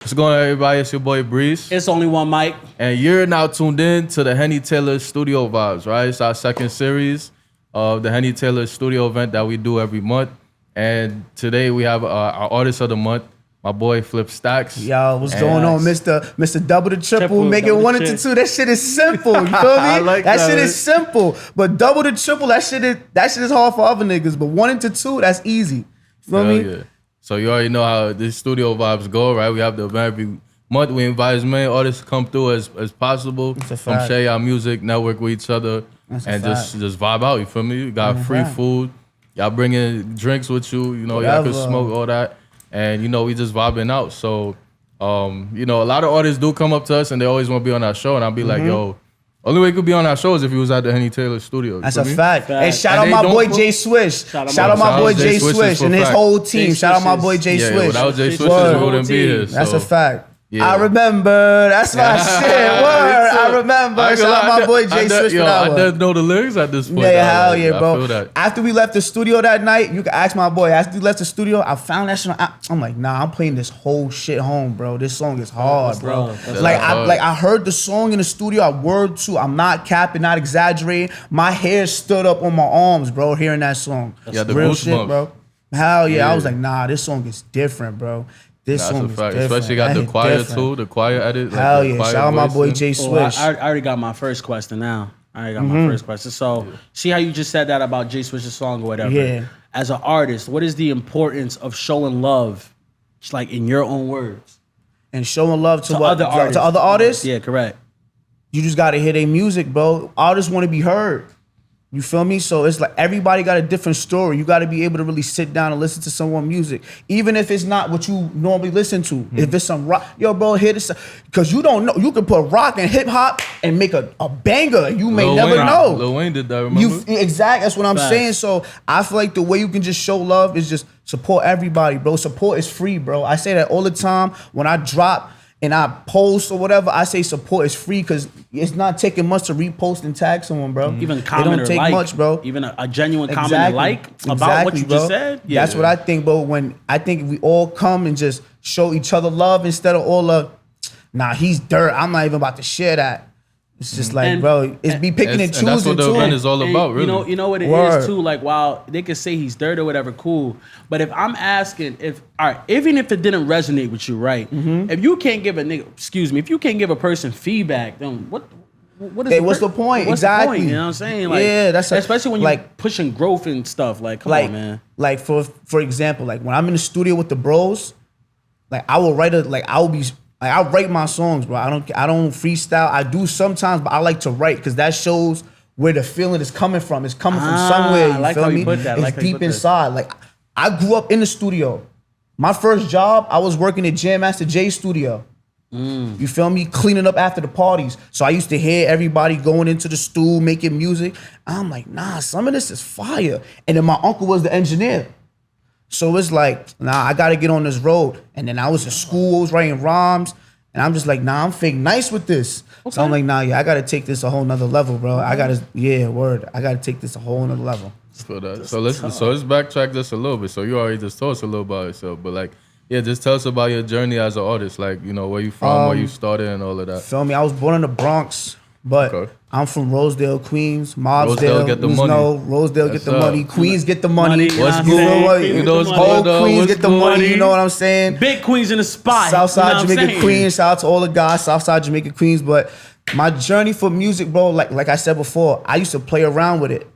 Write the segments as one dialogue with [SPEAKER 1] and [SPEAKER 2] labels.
[SPEAKER 1] What's going on, everybody? It's your boy Breeze.
[SPEAKER 2] It's only one mic.
[SPEAKER 1] And you're now tuned in to the Henny Taylor Studio Vibes, right? It's our second series of the Henny Taylor Studio event that we do every month. And today we have our artist of the month, my boy Flipp Stackks.
[SPEAKER 3] Yo, what's going on, Mr. Double the Triple, make it one into two. That shit is simple. You feel me?
[SPEAKER 1] I like that
[SPEAKER 3] shit is simple. But double the triple, that shit is hard for other niggas. But 1 into 2, that's easy. You feel me?
[SPEAKER 1] Yeah. So you already know how this studio vibes go, right? We have the event every month. We invite as many artists to come through as possible. Come share your music, network with each other, and just vibe out. You feel me? You got free food. Y'all bring in drinks with you. You know, y'all can smoke all that. And, you know, we just vibing out. So, you know, a lot of artists do come up to us and they always want to be on our show. And I'll be like, yo, only way you could be on our show is if you was at the Henny Taylor studio.
[SPEAKER 3] That's a fact. And shout out my boy Jay Swish. Shout out my boy Jay Swish and his whole team. Shout out my boy Jay Swish.
[SPEAKER 1] Yeah, without Jay Swish, we wouldn't be here.
[SPEAKER 3] That's a fact. Yeah. I remember. That's my shit. Word. I remember. Shout out my boy Jay Swish for that one.
[SPEAKER 1] I didn't know the lyrics at this point.
[SPEAKER 3] Yeah, hell yeah, bro. After we left the studio that night, you can ask my boy. After we left the studio, I found that shit. I'm like, nah, I'm playing this whole shit home, bro. This song is hard, bro. I heard the song in the studio. I word to. I'm not capping, not exaggerating. My hair stood up on my arms, bro, hearing that song.
[SPEAKER 1] Yeah, the
[SPEAKER 3] real shit, bro. Hell yeah. I was like, nah, this song is different, bro. This song is different.
[SPEAKER 1] Especially got the choir too, the choir edit.
[SPEAKER 3] Hell yeah, shout out my boy Jay Swish.
[SPEAKER 2] I already got my first question now. So, see how you just said that about Jay Swish's song or whatever?
[SPEAKER 3] Yeah.
[SPEAKER 2] As an artist, what is the importance of showing love, just like in your own words?
[SPEAKER 3] And showing love to what?
[SPEAKER 2] Other artists.
[SPEAKER 3] To other artists?
[SPEAKER 2] Yeah, correct.
[SPEAKER 3] You just gotta hear their music, bro. Artists wanna be heard. You feel me? So it's like everybody got a different story. You got to be able to really sit down and listen to someone's music, even if it's not what you normally listen to. If it's some rock, yo, bro, hear this, because you don't know. You can put rock and hip hop and make a banger. You may never know.
[SPEAKER 1] Lil Wayne did that. Remember?
[SPEAKER 3] Exactly. That's what I'm saying. So I feel like the way you can just show love is just support everybody, bro. Support is free, bro. I say that all the time when I drop and I post or whatever, I say support is free because it's not taking much to repost and tag someone, bro.
[SPEAKER 2] Even comment
[SPEAKER 3] it don't take much, bro.
[SPEAKER 2] Even a genuine comment and like about what you just said.
[SPEAKER 3] Yeah. That's what I think, bro. When I think we all come and just show each other love instead of all of, nah, he's dirt. I'm not even about to share that. It's just like, bro, it's be picking and choosing.
[SPEAKER 1] That's what the event is all about, really.
[SPEAKER 2] You know what it is too. Like, while they could say he's dirty or whatever, cool. But if I'm asking, even if it didn't resonate with you, right? If you can't give if you can't give a person feedback, then what's the point?
[SPEAKER 3] Exactly.
[SPEAKER 2] You know what I'm saying? Like,
[SPEAKER 3] yeah,
[SPEAKER 2] especially when you're pushing growth and stuff. Like, come on, man.
[SPEAKER 3] Like for example, like when I'm in the studio with the bros, like I will I write my songs, bro. I don't freestyle. I do sometimes, but I like to write because that shows where the feeling is coming from. It's coming from somewhere. You feel me? It's deep inside. Like I grew up in the studio. My first job, I was working at Jam Master Jay's studio. You feel me? Cleaning up after the parties. So I used to hear everybody going into the stool, making music. I'm like, nah, some of this is fire. And then my uncle was the engineer. So it's like, nah, I gotta get on this road. And then I was in school, I was writing rhymes, and I'm just like, nah, I'm fake nice with this. Okay. So I'm like, nah, yeah, I gotta take this a whole nother level, bro. I gotta take this a whole nother level.
[SPEAKER 1] So let's backtrack just a little bit. So you already just told us a little about yourself, but like, yeah, just tell us about your journey as an artist. Like, you know, where you from, where you started, and all of that.
[SPEAKER 3] Feel me? I was born in the Bronx. But I'm from Rosedale, Queens, Mobsdale,
[SPEAKER 1] get the money.
[SPEAKER 3] Rosedale get the money, Queens get the money.
[SPEAKER 1] What's good?
[SPEAKER 3] You know, Queens get the money. You know what I'm saying?
[SPEAKER 2] Big Queens in the spot.
[SPEAKER 3] Southside Jamaica Queens. Shout out to all the guys, Southside Jamaica Queens. But my journey for music, bro, like I said before, I used to play around with it.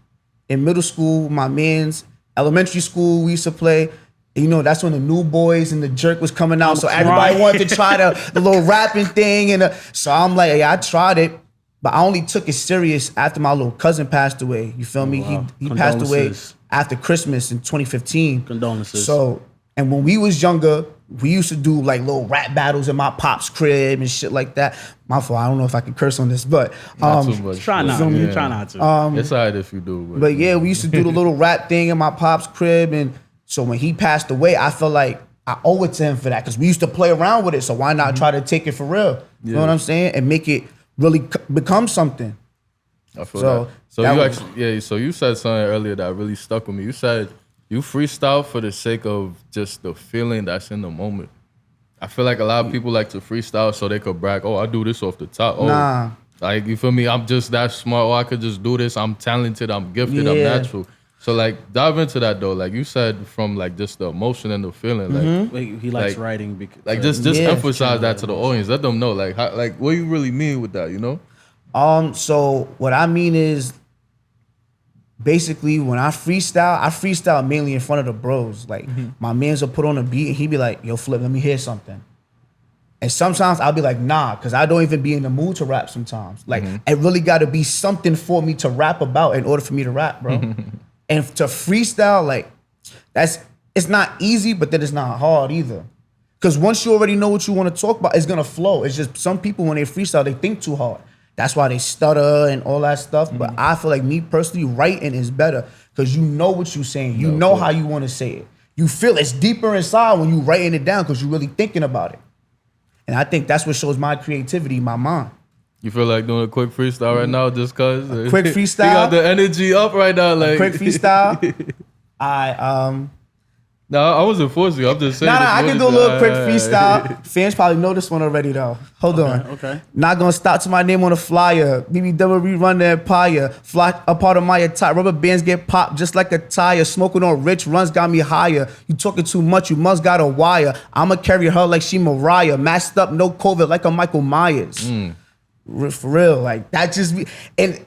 [SPEAKER 3] In middle school, my mans, elementary school, we used to play. You know, that's when the New Boys and the Jerk was coming out. So everybody wanted to try the little rapping thing. So I'm like, yeah, I tried it. But I only took it serious after my little cousin passed away. You feel me? Wow. He passed away after Christmas in 2015.
[SPEAKER 2] Condolences.
[SPEAKER 3] So, and when we was younger, we used to do like little rap battles in my pop's crib and shit like that. My fault, I don't know if I can curse on this, but
[SPEAKER 1] not too much,
[SPEAKER 2] try not to.
[SPEAKER 1] It's all right if you do.
[SPEAKER 3] But yeah, we used to do the little rap thing in my pop's crib, and so when he passed away, I felt like I owe it to him for that because we used to play around with it. So why not try to take it for real? You know what I'm saying? And make it really become something.
[SPEAKER 1] I feel that. So you said something earlier that really stuck with me. You said you freestyle for the sake of just the feeling that's in the moment. I feel like a lot of people like to freestyle so they could brag. Oh, I do this off the top. Oh,
[SPEAKER 3] Nah.
[SPEAKER 1] like you feel me? I'm just that smart. Oh, I could just do this. I'm talented. I'm gifted. I'm natural. So like dive into that though. Like you said, from like just the emotion and the feeling. Like
[SPEAKER 2] he likes writing. Because,
[SPEAKER 1] like just emphasize that to the audience. Let them know like how, like what you really mean with that. You know?
[SPEAKER 3] So what I mean is, basically when I freestyle mainly in front of the bros. Like my mans will put on a beat and he'd be like, "Yo, Flip, let me hear something." And sometimes I'll be like, nah, because I don't even be in the mood to rap sometimes. Like it really got to be something for me to rap about in order for me to rap, bro. And to freestyle, like it's not easy, but then it's not hard either. Because once you already know what you want to talk about, it's gonna flow. It's just some people when they freestyle, they think too hard. That's why they stutter and all that stuff. But I feel like me personally, writing is better because you know what you're saying. You know how you want to say it. You feel it's deeper inside when you writing it down because you're really thinking about it. And I think that's what shows my creativity, my mind.
[SPEAKER 1] You feel like doing a quick freestyle right now just cause?
[SPEAKER 3] Quick freestyle?
[SPEAKER 1] You got the energy up right now. Like
[SPEAKER 3] quick freestyle?
[SPEAKER 1] No, I wasn't forcing you. I'm just saying.
[SPEAKER 3] I can do a little quick freestyle. Fans probably know this one already though. Hold on.
[SPEAKER 2] Okay.
[SPEAKER 3] Not gonna stop to my name on a flyer. BBW rerun the empire. Fly a part of my attire. Rubber bands get popped just like a tire. Smoking on rich runs got me higher. You talking too much, you must got a wire. I'ma carry her like she Mariah. Masked up, no COVID like a Michael Myers. For real, like that just be, and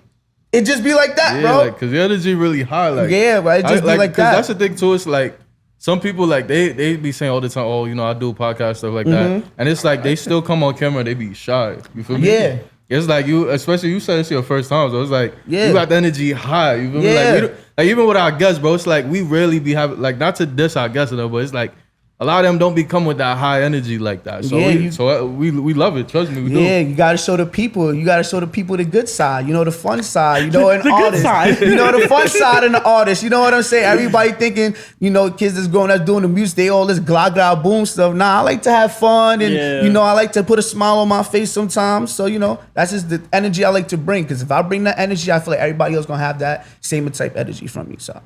[SPEAKER 3] it just be like that, bro.
[SPEAKER 1] Like, cause the energy really high. Like
[SPEAKER 3] but it just be like that.
[SPEAKER 1] That's the thing too. It's like some people like they be saying all the time, oh, you know, I do podcast stuff like that, and it's like they still come on camera, they be shy. You feel me?
[SPEAKER 3] Yeah.
[SPEAKER 1] It's like you, especially you said it's your first time, so it's like
[SPEAKER 3] you
[SPEAKER 1] got the energy high. You feel me? Like even with our guests, bro, it's like we rarely be having like not to diss our guests enough, but it's like a lot of them don't become with that high energy like that. So we love it. Trust me, we do.
[SPEAKER 3] Yeah, you gotta show the people. You gotta show the people the good side. You know, the fun side. You know, an artist. You know, the fun side and the artist. You know what I'm saying? Everybody thinking, you know, kids that's growing up doing the music, they all this glah glah boom stuff. Nah, I like to have fun and you know, I like to put a smile on my face sometimes. So you know, that's just the energy I like to bring. Because if I bring that energy, I feel like everybody else gonna have that same type energy from me. So.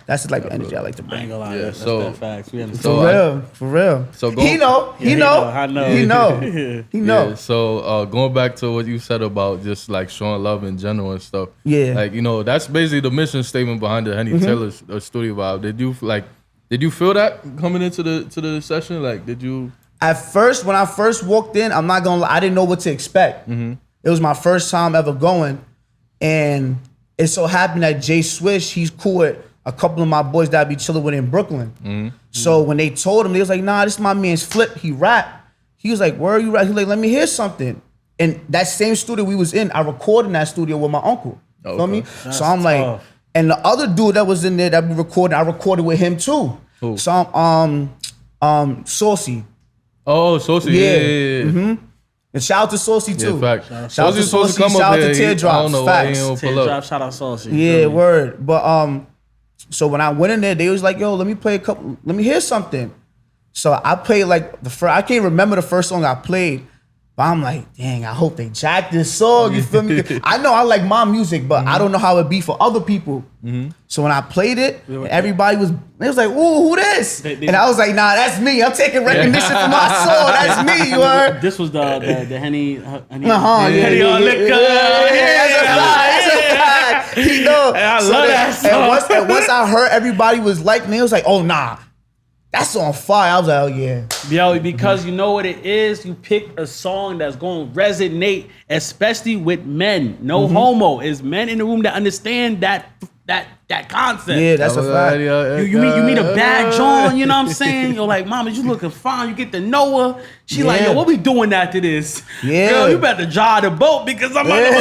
[SPEAKER 3] That's the type of energy I like to bring.
[SPEAKER 2] I ain't gonna lie, that's facts. We
[SPEAKER 3] understand. For real.
[SPEAKER 1] So
[SPEAKER 3] he know. He know.
[SPEAKER 1] Yeah, so going back to what you said about just like showing love in general and stuff.
[SPEAKER 3] Yeah.
[SPEAKER 1] Like, you know, that's basically the mission statement behind the Henny Taylor studio vibe. Did you feel that coming into the session? Like, did you?
[SPEAKER 3] At first, when I first walked in, I'm not gonna lie, I didn't know what to expect. It was my first time ever going, and it so happened that Jay Swish, he's cool with a couple of my boys that I be chilling with in Brooklyn. So when they told him, they was like, nah, this is my man's Flipp. He rap. He was like, where are you rap? He was like, let me hear something. And that same studio we was in, I recorded in that studio with my uncle. Feel me? So I'm like, and the other dude that was in there that we recorded, I recorded with him too.
[SPEAKER 1] Who?
[SPEAKER 3] So I'm Saucy.
[SPEAKER 1] Oh, Saucy. Yeah.
[SPEAKER 3] And shout out to Saucy too.
[SPEAKER 1] Yeah, fact.
[SPEAKER 3] Shout out to Saucy. Shout out to Teardrops. Facts.
[SPEAKER 2] Teardrops. Shout out Saucy.
[SPEAKER 3] Yeah, word. But so when I went in there, they was like, yo, let me hear something. So I played like I can't remember the first song I played, but I'm like, dang, I hope they jack this song, you feel me? I know I like my music, but I don't know how it be for other people. So when I played it, everybody was like, ooh, who this? And I was like, nah, that's me. I'm taking recognition for my song. That's me, you heard?
[SPEAKER 2] This was the Henny. Henny
[SPEAKER 3] on liquor. That's a fact. You know,
[SPEAKER 2] I love that song.
[SPEAKER 3] And once I heard everybody was like me, it was like, oh, nah. That's on fire. I was like, oh, yeah.
[SPEAKER 2] Yo, because you know what it is? You pick a song that's going to resonate, especially with men. No homo. It's men in the room that understand that concept.
[SPEAKER 3] Yeah, that's a fact.
[SPEAKER 2] You meet a bad John, you know what I'm saying? You're like, mama, you looking fine. You get to know her. She like, yo, what we doing after this?
[SPEAKER 3] Yeah.
[SPEAKER 2] Girl, you better drive the boat because I'm about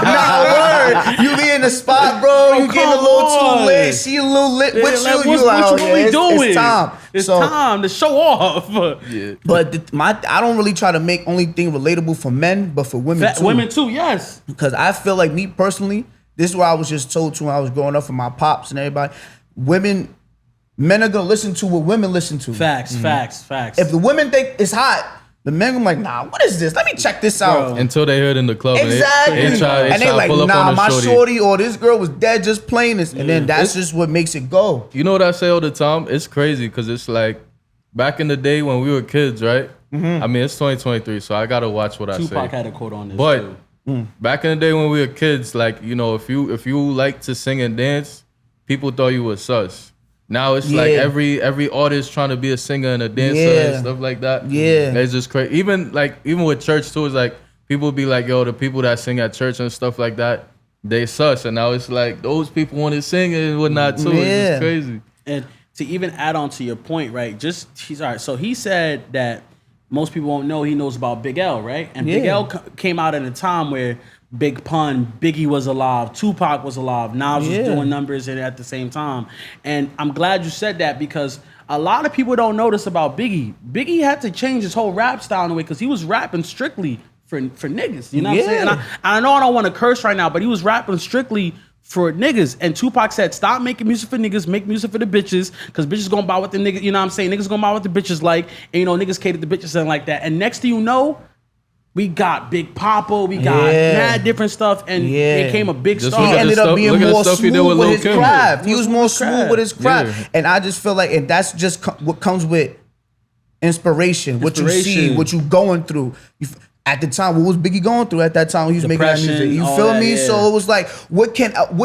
[SPEAKER 3] Nah, word. You be in the spot, bro. You getting a little too lit. She a little lit with you. You like,
[SPEAKER 2] what we doing?
[SPEAKER 3] It's time.
[SPEAKER 2] It's time to show off.
[SPEAKER 3] Yeah. But I don't really try to make only thing relatable for men, but for women too.
[SPEAKER 2] Women too, yes.
[SPEAKER 3] Because I feel like me personally, this is what I was just told to when I was growing up from my pops and everybody. Men are gonna listen to what women listen to.
[SPEAKER 2] Facts.
[SPEAKER 3] If the women think it's hot, the men are like, nah, what is this? Let me check this out.
[SPEAKER 1] Until they heard in the club.
[SPEAKER 3] Exactly.
[SPEAKER 1] And
[SPEAKER 3] they like, nah, my shorty or this girl was dead just playing this. And then that's just what makes it go.
[SPEAKER 1] You know what I say all the time? It's crazy because it's like, back in the day when we were kids, right? I mean, it's 2023, so I gotta watch what I say.
[SPEAKER 2] Tupac had a quote on this
[SPEAKER 1] But
[SPEAKER 2] too.
[SPEAKER 1] back in the day when we were kids, like, you know, if you like to sing and dance, people thought you was sus. Now it's like every artist trying to be a singer and a dancer and stuff like that.
[SPEAKER 3] Yeah,
[SPEAKER 1] it's just crazy. Even with church too, it's like people be like, yo, the people that sing at church and stuff like that, they sus. And now it's like those people want to sing and whatnot too. It's just crazy.
[SPEAKER 2] And to even add on to your point, right? He's all right. So he said that most people won't know he knows about Big L, right? And Big L came out at a time where Big Pun, Biggie was alive, Tupac was alive, Nas was doing numbers at the same time. And I'm glad you said that because a lot of people don't know this about Biggie. Biggie had to change his whole rap style in a way because he was rapping strictly for niggas. You know what I'm saying? And I know I don't want to curse right now, but he was rapping strictly for niggas. And Tupac said, stop making music for niggas, make music for the bitches, because bitches gonna buy what the niggas, you know what I'm saying? Niggas gonna buy what the bitches like, and you know, niggas cater to bitches and like that. And next thing you know, we got Big Papa, we got mad different stuff, and it became a big star.
[SPEAKER 3] He ended up being more smooth with his craft. He was more smooth with his craft. And I just feel like, and that's just what comes with inspiration, what you see, what you going through. At the time, what was Biggie going through at that time when he was making that music? You feel me? So it was like, what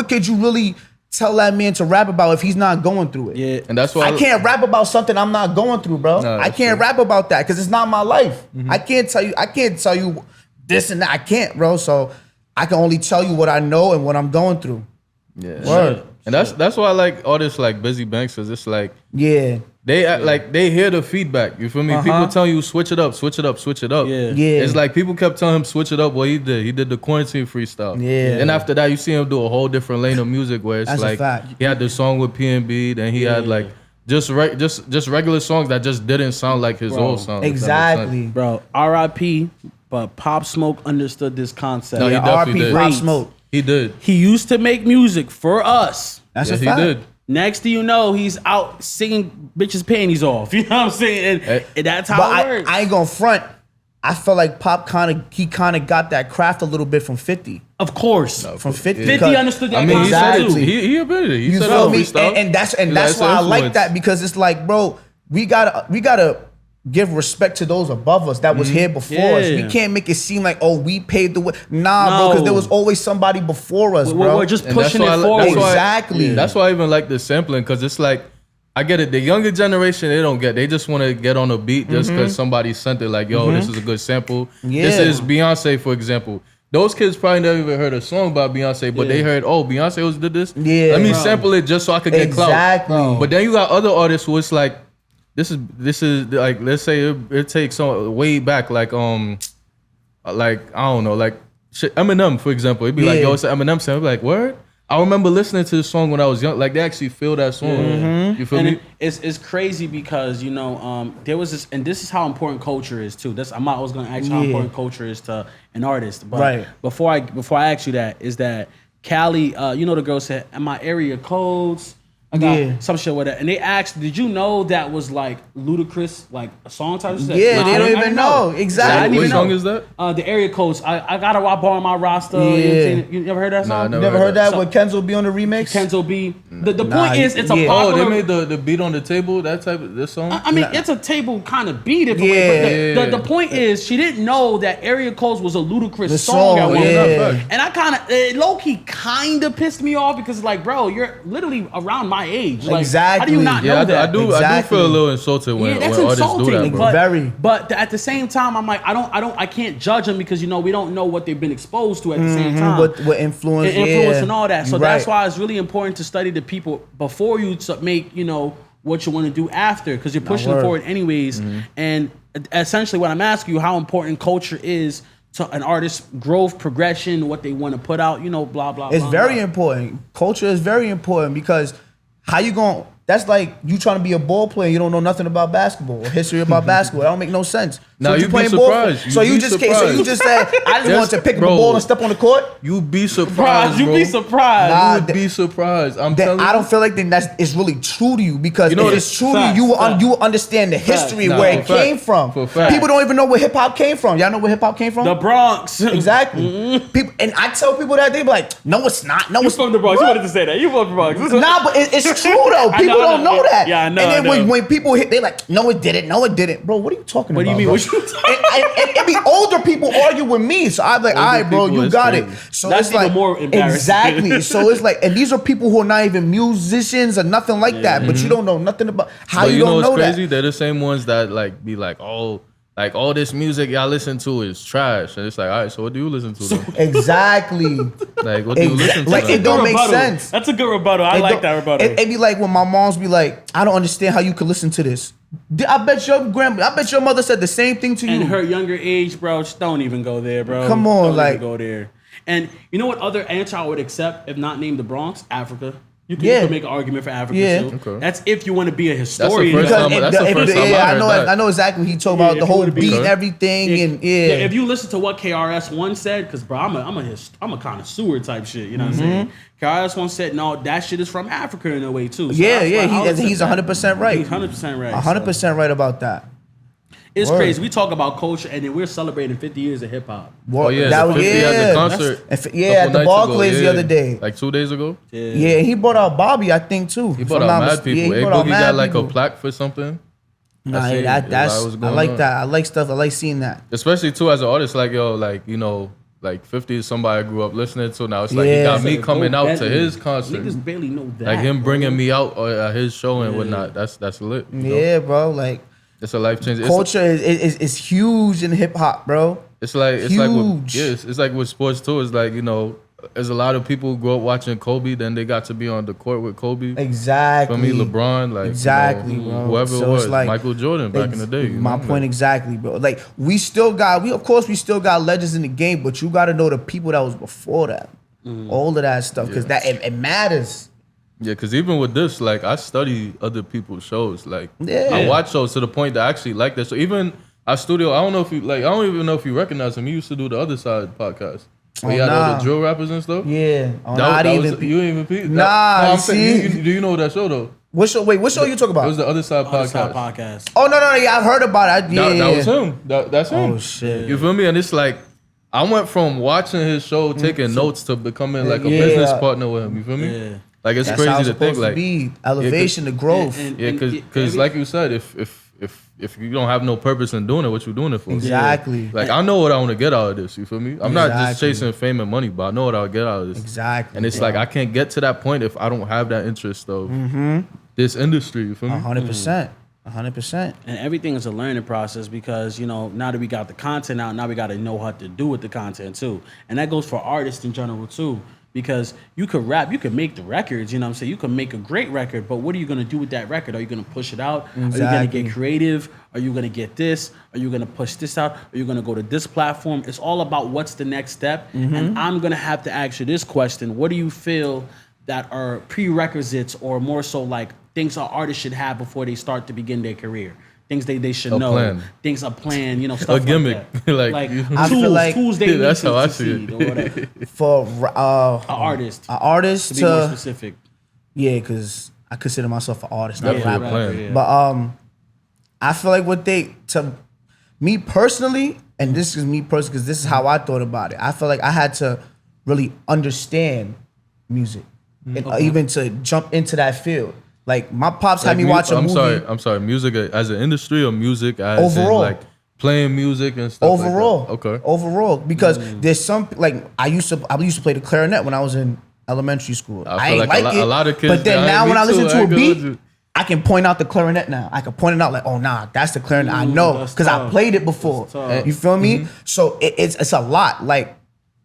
[SPEAKER 3] could you really tell that man to rap about if he's not going through it?
[SPEAKER 1] Yeah, and that's why
[SPEAKER 3] I can't rap about something I'm not going through, bro. No, I can't rap about that because it's not my life. I can't tell you this and that. I can't, bro. So I can only tell you what I know and what I'm going through.
[SPEAKER 1] Yeah, word. And that's why I like artists like Busy Banks, because it's like they hear the feedback. You feel me? People tell you switch it up, switch it up, switch it up.
[SPEAKER 3] Yeah.
[SPEAKER 1] It's like people kept telling him switch it up. What he did the quarantine freestyle.
[SPEAKER 3] Yeah.
[SPEAKER 1] And after that, you see him do a whole different lane of music where it's like he had the song with P&B, then he had like just regular songs that just didn't sound like his old song.
[SPEAKER 3] Exactly,
[SPEAKER 2] bro. R.I.P. But Pop Smoke understood this concept.
[SPEAKER 1] No, he definitely did.
[SPEAKER 3] Pop Smoke.
[SPEAKER 1] He did.
[SPEAKER 2] He used to make music for us.
[SPEAKER 3] That's a fact.
[SPEAKER 1] He did.
[SPEAKER 2] Next thing you know, he's out singing bitches' panties off. You know what I'm saying? And that's how it works.
[SPEAKER 3] I ain't gonna front. I felt like Pop kind of got that craft a little bit from 50.
[SPEAKER 2] Of course.
[SPEAKER 3] No, from 50.
[SPEAKER 2] 50 understood that
[SPEAKER 1] concept.
[SPEAKER 3] Exactly.
[SPEAKER 1] He admitted it. He
[SPEAKER 3] you
[SPEAKER 1] said
[SPEAKER 3] feel me?
[SPEAKER 1] Freestyle.
[SPEAKER 3] And that's why I like that, because it's like, bro, we gotta give respect to those above us that was here before us. We can't make it seem like, oh, we paved the way. Nah, bro, because there was always somebody before us, bro.
[SPEAKER 2] We're just pushing it forward.
[SPEAKER 3] Exactly.
[SPEAKER 1] That's why I even like the sampling, because it's like, I get it. The younger generation, they just want to get on a beat just because somebody sent it. Like, yo, this is a good sample. This is Beyonce, for example. Those kids probably never even heard a song about Beyonce, but they heard, oh, Beyonce did this.
[SPEAKER 3] Yeah,
[SPEAKER 1] let me sample it just so I could get clout.
[SPEAKER 3] Exactly.
[SPEAKER 1] But then you got other artists who it's like, this is like, let's say it takes some way back, like I don't know, like shit, Eminem, for example. It'd be like, yo, it's an Eminem sample. Like, word? I remember listening to the song when I was young. Like, they actually feel that song. You feel me?
[SPEAKER 2] It's crazy because, you know, there was this, and this is how important culture is too. I was going to ask you how important culture is to an artist. But before I ask you that, is that Cali, you know, the girl said, "Am my area codes?" I got some shit with that. And they asked, did you know that was like Ludacris, like a song title?
[SPEAKER 3] Yeah, they don't even know. Exactly.
[SPEAKER 1] What song is that?
[SPEAKER 2] The area codes. I got a WAP on my roster. You never heard that song?
[SPEAKER 1] Nah,
[SPEAKER 3] never heard that? With Kenzo B on the remix?
[SPEAKER 2] Kenzo B. The point is, it's a popular.
[SPEAKER 1] Oh, they made the beat on the table, that type of this song?
[SPEAKER 2] I mean, it's a table kind of beat. But the point is, she didn't know that area codes was a Ludacris song at one time. And I kind of, low-key kind of pissed me off because, like, bro, you're literally around my age. Like,
[SPEAKER 3] exactly.
[SPEAKER 2] How do you not know that?
[SPEAKER 1] I do feel a little insulted when
[SPEAKER 2] that's
[SPEAKER 1] artists
[SPEAKER 2] insulting,
[SPEAKER 1] do that, bro.
[SPEAKER 2] But at the same time, I'm like, I can't judge them because, you know, we don't know what they've been exposed to at the same time.
[SPEAKER 3] What influence,
[SPEAKER 2] and all that. So that's why it's really important to study the people before you make, you know, what you want to do after, because you're pushing it forward anyways. And essentially, what I'm asking you, how important culture is to an artist's growth, progression, what they want to put out, you know, blah, blah, blah.
[SPEAKER 3] It's very important. Culture is very important, because how you going, that's like you trying to be a ball player, you don't know nothing about basketball or history about basketball. That don't make no sense.
[SPEAKER 1] Now
[SPEAKER 3] So
[SPEAKER 1] you be
[SPEAKER 3] playing
[SPEAKER 1] surprised.
[SPEAKER 3] ball? So you just said I just wanted to pick up a ball and step on the court.
[SPEAKER 1] You be surprised,
[SPEAKER 2] You
[SPEAKER 1] bro.
[SPEAKER 2] be surprised.
[SPEAKER 3] Nah,
[SPEAKER 1] You would be surprised. I'm telling you.
[SPEAKER 3] I don't feel like then it's really true to you because
[SPEAKER 1] You know,
[SPEAKER 3] if it's true to
[SPEAKER 2] facts,
[SPEAKER 3] you, you
[SPEAKER 2] facts.
[SPEAKER 3] will understand the history
[SPEAKER 1] Nah,
[SPEAKER 3] where
[SPEAKER 1] for
[SPEAKER 3] it
[SPEAKER 1] fact.
[SPEAKER 3] came from.
[SPEAKER 1] For fact.
[SPEAKER 3] People don't even know where hip hop came from. Y'all know where hip hop came from?
[SPEAKER 2] The Bronx.
[SPEAKER 3] Exactly. People, and I tell people that they be like, no, it's not. No,
[SPEAKER 2] You
[SPEAKER 3] it's
[SPEAKER 2] from the Bronx.
[SPEAKER 3] What?
[SPEAKER 2] You wanted to say that. You from the Bronx.
[SPEAKER 3] Nah, but it's true though.
[SPEAKER 2] I
[SPEAKER 3] People
[SPEAKER 2] know,
[SPEAKER 3] don't know that.
[SPEAKER 2] Yeah, I know.
[SPEAKER 3] And then
[SPEAKER 2] I know.
[SPEAKER 3] when people hit, they like, no, it didn't. No, it didn't. Bro, what are you talking
[SPEAKER 2] What do
[SPEAKER 3] about?
[SPEAKER 2] you mean?
[SPEAKER 3] Bro?
[SPEAKER 2] What you talking
[SPEAKER 3] And it be older people argue with me. So I'm like, all right, bro,
[SPEAKER 1] people
[SPEAKER 3] you
[SPEAKER 1] is
[SPEAKER 3] got
[SPEAKER 1] crazy.
[SPEAKER 3] it. So
[SPEAKER 2] That's
[SPEAKER 3] it's like
[SPEAKER 2] even more embarrassing.
[SPEAKER 3] exactly. So it's like, and these are people who are not even musicians or nothing like that. But you don't know nothing about how
[SPEAKER 1] But
[SPEAKER 3] you
[SPEAKER 1] you
[SPEAKER 3] don't
[SPEAKER 1] know
[SPEAKER 3] know
[SPEAKER 1] what's crazy?
[SPEAKER 3] that.
[SPEAKER 1] They're the same ones that like be like, oh, like all this music y'all listen to is trash. And it's like, all right, so what do you listen to then?
[SPEAKER 3] Exactly.
[SPEAKER 1] Like, what do you listen to?
[SPEAKER 3] Like,
[SPEAKER 1] then?
[SPEAKER 3] it don't make
[SPEAKER 2] Rebuttal.
[SPEAKER 3] sense.
[SPEAKER 2] That's a good rebuttal. I
[SPEAKER 3] It
[SPEAKER 2] like
[SPEAKER 3] don't-
[SPEAKER 2] that rebuttal.
[SPEAKER 3] It be like when my moms be like, I don't understand how you could listen to this. I bet your mother said the same thing to you.
[SPEAKER 2] And her younger age, bro, just don't even go there, bro.
[SPEAKER 3] Come on,
[SPEAKER 2] Don't even
[SPEAKER 3] like-
[SPEAKER 2] go there. And you know what other answer I would accept if not named the Bronx? Africa. You
[SPEAKER 3] Yeah.
[SPEAKER 2] could make an argument for Africa
[SPEAKER 3] Yeah.
[SPEAKER 2] too.
[SPEAKER 1] Okay.
[SPEAKER 2] That's if you want to be a historian.
[SPEAKER 1] first
[SPEAKER 3] Because
[SPEAKER 1] time- that's the first time I heard that.
[SPEAKER 3] I know exactly what he talking
[SPEAKER 2] Yeah,
[SPEAKER 3] about,
[SPEAKER 2] if
[SPEAKER 3] the
[SPEAKER 2] you
[SPEAKER 3] whole
[SPEAKER 2] wanna be-
[SPEAKER 3] beat
[SPEAKER 1] Okay.
[SPEAKER 3] and everything, and yeah.
[SPEAKER 2] If you listen to what KRS-One said, because bro, I'm a connoisseur type shit. You know what I'm saying? KRS-One said, no, that shit is from Africa in a way too. So
[SPEAKER 3] Yeah,
[SPEAKER 2] that's
[SPEAKER 3] yeah,
[SPEAKER 2] why I'll accept
[SPEAKER 3] he's
[SPEAKER 2] that.
[SPEAKER 3] 100% right.
[SPEAKER 2] He's 100% right.
[SPEAKER 3] 100% right about that.
[SPEAKER 2] It's
[SPEAKER 3] Word.
[SPEAKER 2] crazy. We talk about culture, and then we're celebrating 50 years of hip hop.
[SPEAKER 1] Oh yeah,
[SPEAKER 3] that
[SPEAKER 1] the
[SPEAKER 3] was
[SPEAKER 1] 50 at the concert.
[SPEAKER 3] at
[SPEAKER 1] couple
[SPEAKER 3] the
[SPEAKER 1] nights ago,
[SPEAKER 3] Barclays the other day.
[SPEAKER 1] like 2 days ago.
[SPEAKER 3] Yeah, he brought out Bobby, I think too.
[SPEAKER 1] He brought out mad people. A Boogie got like a plaque for something.
[SPEAKER 3] Nah,
[SPEAKER 1] I seen
[SPEAKER 3] that's
[SPEAKER 1] what was
[SPEAKER 3] I
[SPEAKER 1] going
[SPEAKER 3] like
[SPEAKER 1] on.
[SPEAKER 3] that. I like stuff. I like seeing that.
[SPEAKER 1] Especially too as an artist, like yo, like you know, like 50 is somebody I grew up listening to. Now it's like
[SPEAKER 3] Yeah.
[SPEAKER 1] he got me
[SPEAKER 2] Go
[SPEAKER 1] coming out to
[SPEAKER 2] Bentley.
[SPEAKER 1] his concert,
[SPEAKER 2] Niggas barely know that.
[SPEAKER 1] like him
[SPEAKER 2] bro.
[SPEAKER 1] bringing me out at his show and whatnot. That's lit. You know?
[SPEAKER 3] Yeah, bro. Like
[SPEAKER 1] It's a life change.
[SPEAKER 3] culture is huge in hip hop, bro.
[SPEAKER 1] It's like with,
[SPEAKER 3] Huge.
[SPEAKER 1] it's like with sports too. It's like, you know, there's a lot of people who grow up watching Kobe, then they got to be on the court with Kobe.
[SPEAKER 3] Exactly.
[SPEAKER 1] For me, LeBron, like
[SPEAKER 3] Exactly,
[SPEAKER 1] you know,
[SPEAKER 3] bro.
[SPEAKER 1] whoever
[SPEAKER 3] So
[SPEAKER 1] it
[SPEAKER 3] it's
[SPEAKER 1] was,
[SPEAKER 3] like-
[SPEAKER 1] Michael Jordan back in the day. You
[SPEAKER 3] My
[SPEAKER 1] know?
[SPEAKER 3] point exactly, bro. Like we still got legends in the game, but you got to know the people that was before that. All of that stuff, because that it matters.
[SPEAKER 1] Yeah, because even with this, like I study other people's shows. Like
[SPEAKER 3] Yeah.
[SPEAKER 1] I watch shows to the point that I actually like that. So even our studio, I don't know if you like. I don't even know if you recognize him. He used to do the Other Side podcast. Where he had all
[SPEAKER 3] nah.
[SPEAKER 1] the drill rappers and stuff.
[SPEAKER 3] Yeah. Oh,
[SPEAKER 1] That,
[SPEAKER 3] not
[SPEAKER 1] that
[SPEAKER 3] even.
[SPEAKER 1] was, you ain't even peep?
[SPEAKER 3] Nah,
[SPEAKER 1] I'm
[SPEAKER 3] see?
[SPEAKER 1] saying, do you know that show though?
[SPEAKER 3] What show you talk
[SPEAKER 1] It
[SPEAKER 3] about?
[SPEAKER 1] was the Other Side
[SPEAKER 2] Other
[SPEAKER 1] podcast.
[SPEAKER 2] Side podcast.
[SPEAKER 3] Oh no, yeah, I've heard about it. Yeah,
[SPEAKER 1] That was him. That's him.
[SPEAKER 3] Oh shit.
[SPEAKER 1] You feel me? And it's like I went from watching his show, taking notes, to becoming like a
[SPEAKER 3] Yeah.
[SPEAKER 1] business partner with him. You feel me?
[SPEAKER 2] Yeah.
[SPEAKER 1] Like it's
[SPEAKER 3] That's how
[SPEAKER 1] crazy
[SPEAKER 3] it's
[SPEAKER 1] to think.
[SPEAKER 3] supposed
[SPEAKER 1] Like
[SPEAKER 3] to be. Elevation, the growth.
[SPEAKER 2] And-
[SPEAKER 1] yeah, because like you said, if you don't have no purpose in doing it, what you doing it for?
[SPEAKER 3] Exactly.
[SPEAKER 1] Like I know what I want to get out of this. You feel me? I'm not just
[SPEAKER 3] Exactly.
[SPEAKER 1] chasing fame and money, but I know what I'll get out of this.
[SPEAKER 3] Exactly.
[SPEAKER 1] And it's like I can't get to that point if I don't have that interest of this industry. You feel me?
[SPEAKER 3] 100%. 100%.
[SPEAKER 2] And everything is a learning process because, you know, now that we got the content out, now we got to know how to do with the content too. And that goes for artists in general too. Because you could rap, you could make the records, you know what I'm saying? You can make a great record, but what are you going to do with that record? Are you going to push it out? Are you going to
[SPEAKER 3] Exactly.
[SPEAKER 2] get creative? Are you going to get this? Are you going to push this out? Are you going to go to this platform? It's all about what's the next step. And I'm going to have to ask you this question. What do you feel that are prerequisites or more so like things our artists should have before they start to begin their career? Things they should
[SPEAKER 1] A
[SPEAKER 2] know.
[SPEAKER 1] plan.
[SPEAKER 2] Things a plan, you know, stuff
[SPEAKER 1] gimmick.
[SPEAKER 2] like that.
[SPEAKER 1] Like, you-
[SPEAKER 3] I feel like-
[SPEAKER 2] tools they
[SPEAKER 1] Yeah,
[SPEAKER 2] need
[SPEAKER 1] that's
[SPEAKER 2] to
[SPEAKER 1] how I see
[SPEAKER 2] succeed
[SPEAKER 1] it.
[SPEAKER 2] or whatever.
[SPEAKER 3] For
[SPEAKER 2] An artist,
[SPEAKER 3] an artist
[SPEAKER 2] to be more
[SPEAKER 3] to
[SPEAKER 2] specific.
[SPEAKER 3] yeah, because I consider myself an artist, not a
[SPEAKER 1] Definitely
[SPEAKER 3] rapper.
[SPEAKER 1] a plan.
[SPEAKER 2] yeah.
[SPEAKER 3] But I feel like what to me personally, and this is me personally, because this is how I thought about it. I feel like I had to really understand music, and even to jump into that field. Like my pops had
[SPEAKER 1] Like
[SPEAKER 3] me watch a movie.
[SPEAKER 1] I'm sorry. Music as an industry or music as
[SPEAKER 3] Overall.
[SPEAKER 1] in like playing music and stuff.
[SPEAKER 3] Overall,
[SPEAKER 1] Like that? Okay.
[SPEAKER 3] Overall, because there's some like I used to play the clarinet when I was in elementary school.
[SPEAKER 1] I feel
[SPEAKER 3] ain't
[SPEAKER 1] like
[SPEAKER 3] like
[SPEAKER 1] a
[SPEAKER 3] it,
[SPEAKER 1] lot of kids
[SPEAKER 3] but then
[SPEAKER 1] behind
[SPEAKER 3] now
[SPEAKER 1] me
[SPEAKER 3] when I
[SPEAKER 1] too,
[SPEAKER 3] listen
[SPEAKER 1] I
[SPEAKER 3] to a
[SPEAKER 1] ain't gonna
[SPEAKER 3] beat,
[SPEAKER 1] do-
[SPEAKER 3] I can point out the clarinet now. I can point it out like, oh nah, that's the clarinet. I know
[SPEAKER 2] that's
[SPEAKER 3] because I
[SPEAKER 2] tough.
[SPEAKER 3] played it before.
[SPEAKER 2] That's tough.
[SPEAKER 3] You feel me? So it's a lot. Like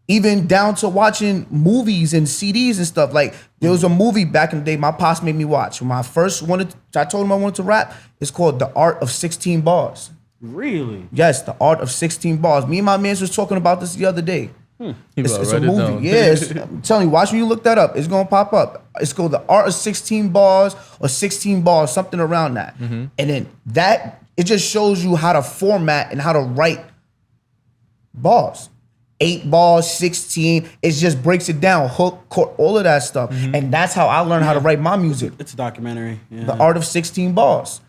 [SPEAKER 3] even down to watching movies and CDs and stuff. Like there was a movie back in the day my pops made me watch. When I first I told him I wanted to rap. It's called The Art of 16 Bars.
[SPEAKER 2] Really?
[SPEAKER 3] Yes, The Art of 16 Bars. Me and my man was talking about this the other day.
[SPEAKER 1] You
[SPEAKER 3] It's,
[SPEAKER 1] better
[SPEAKER 3] it's a
[SPEAKER 1] write it
[SPEAKER 3] movie.
[SPEAKER 1] down.
[SPEAKER 3] Yeah, I'm telling you, watch when you look that up. It's gonna pop up. It's called The Art of 16 Bars or 16 Bars, something around that. And then that It just shows you how to format and how to write bars. 8 bars, 16. It just breaks it down, hook, chord, all of that stuff. And that's how I learned how to write my music.
[SPEAKER 2] It's a documentary. Yeah.
[SPEAKER 3] The Art of 16 Bars.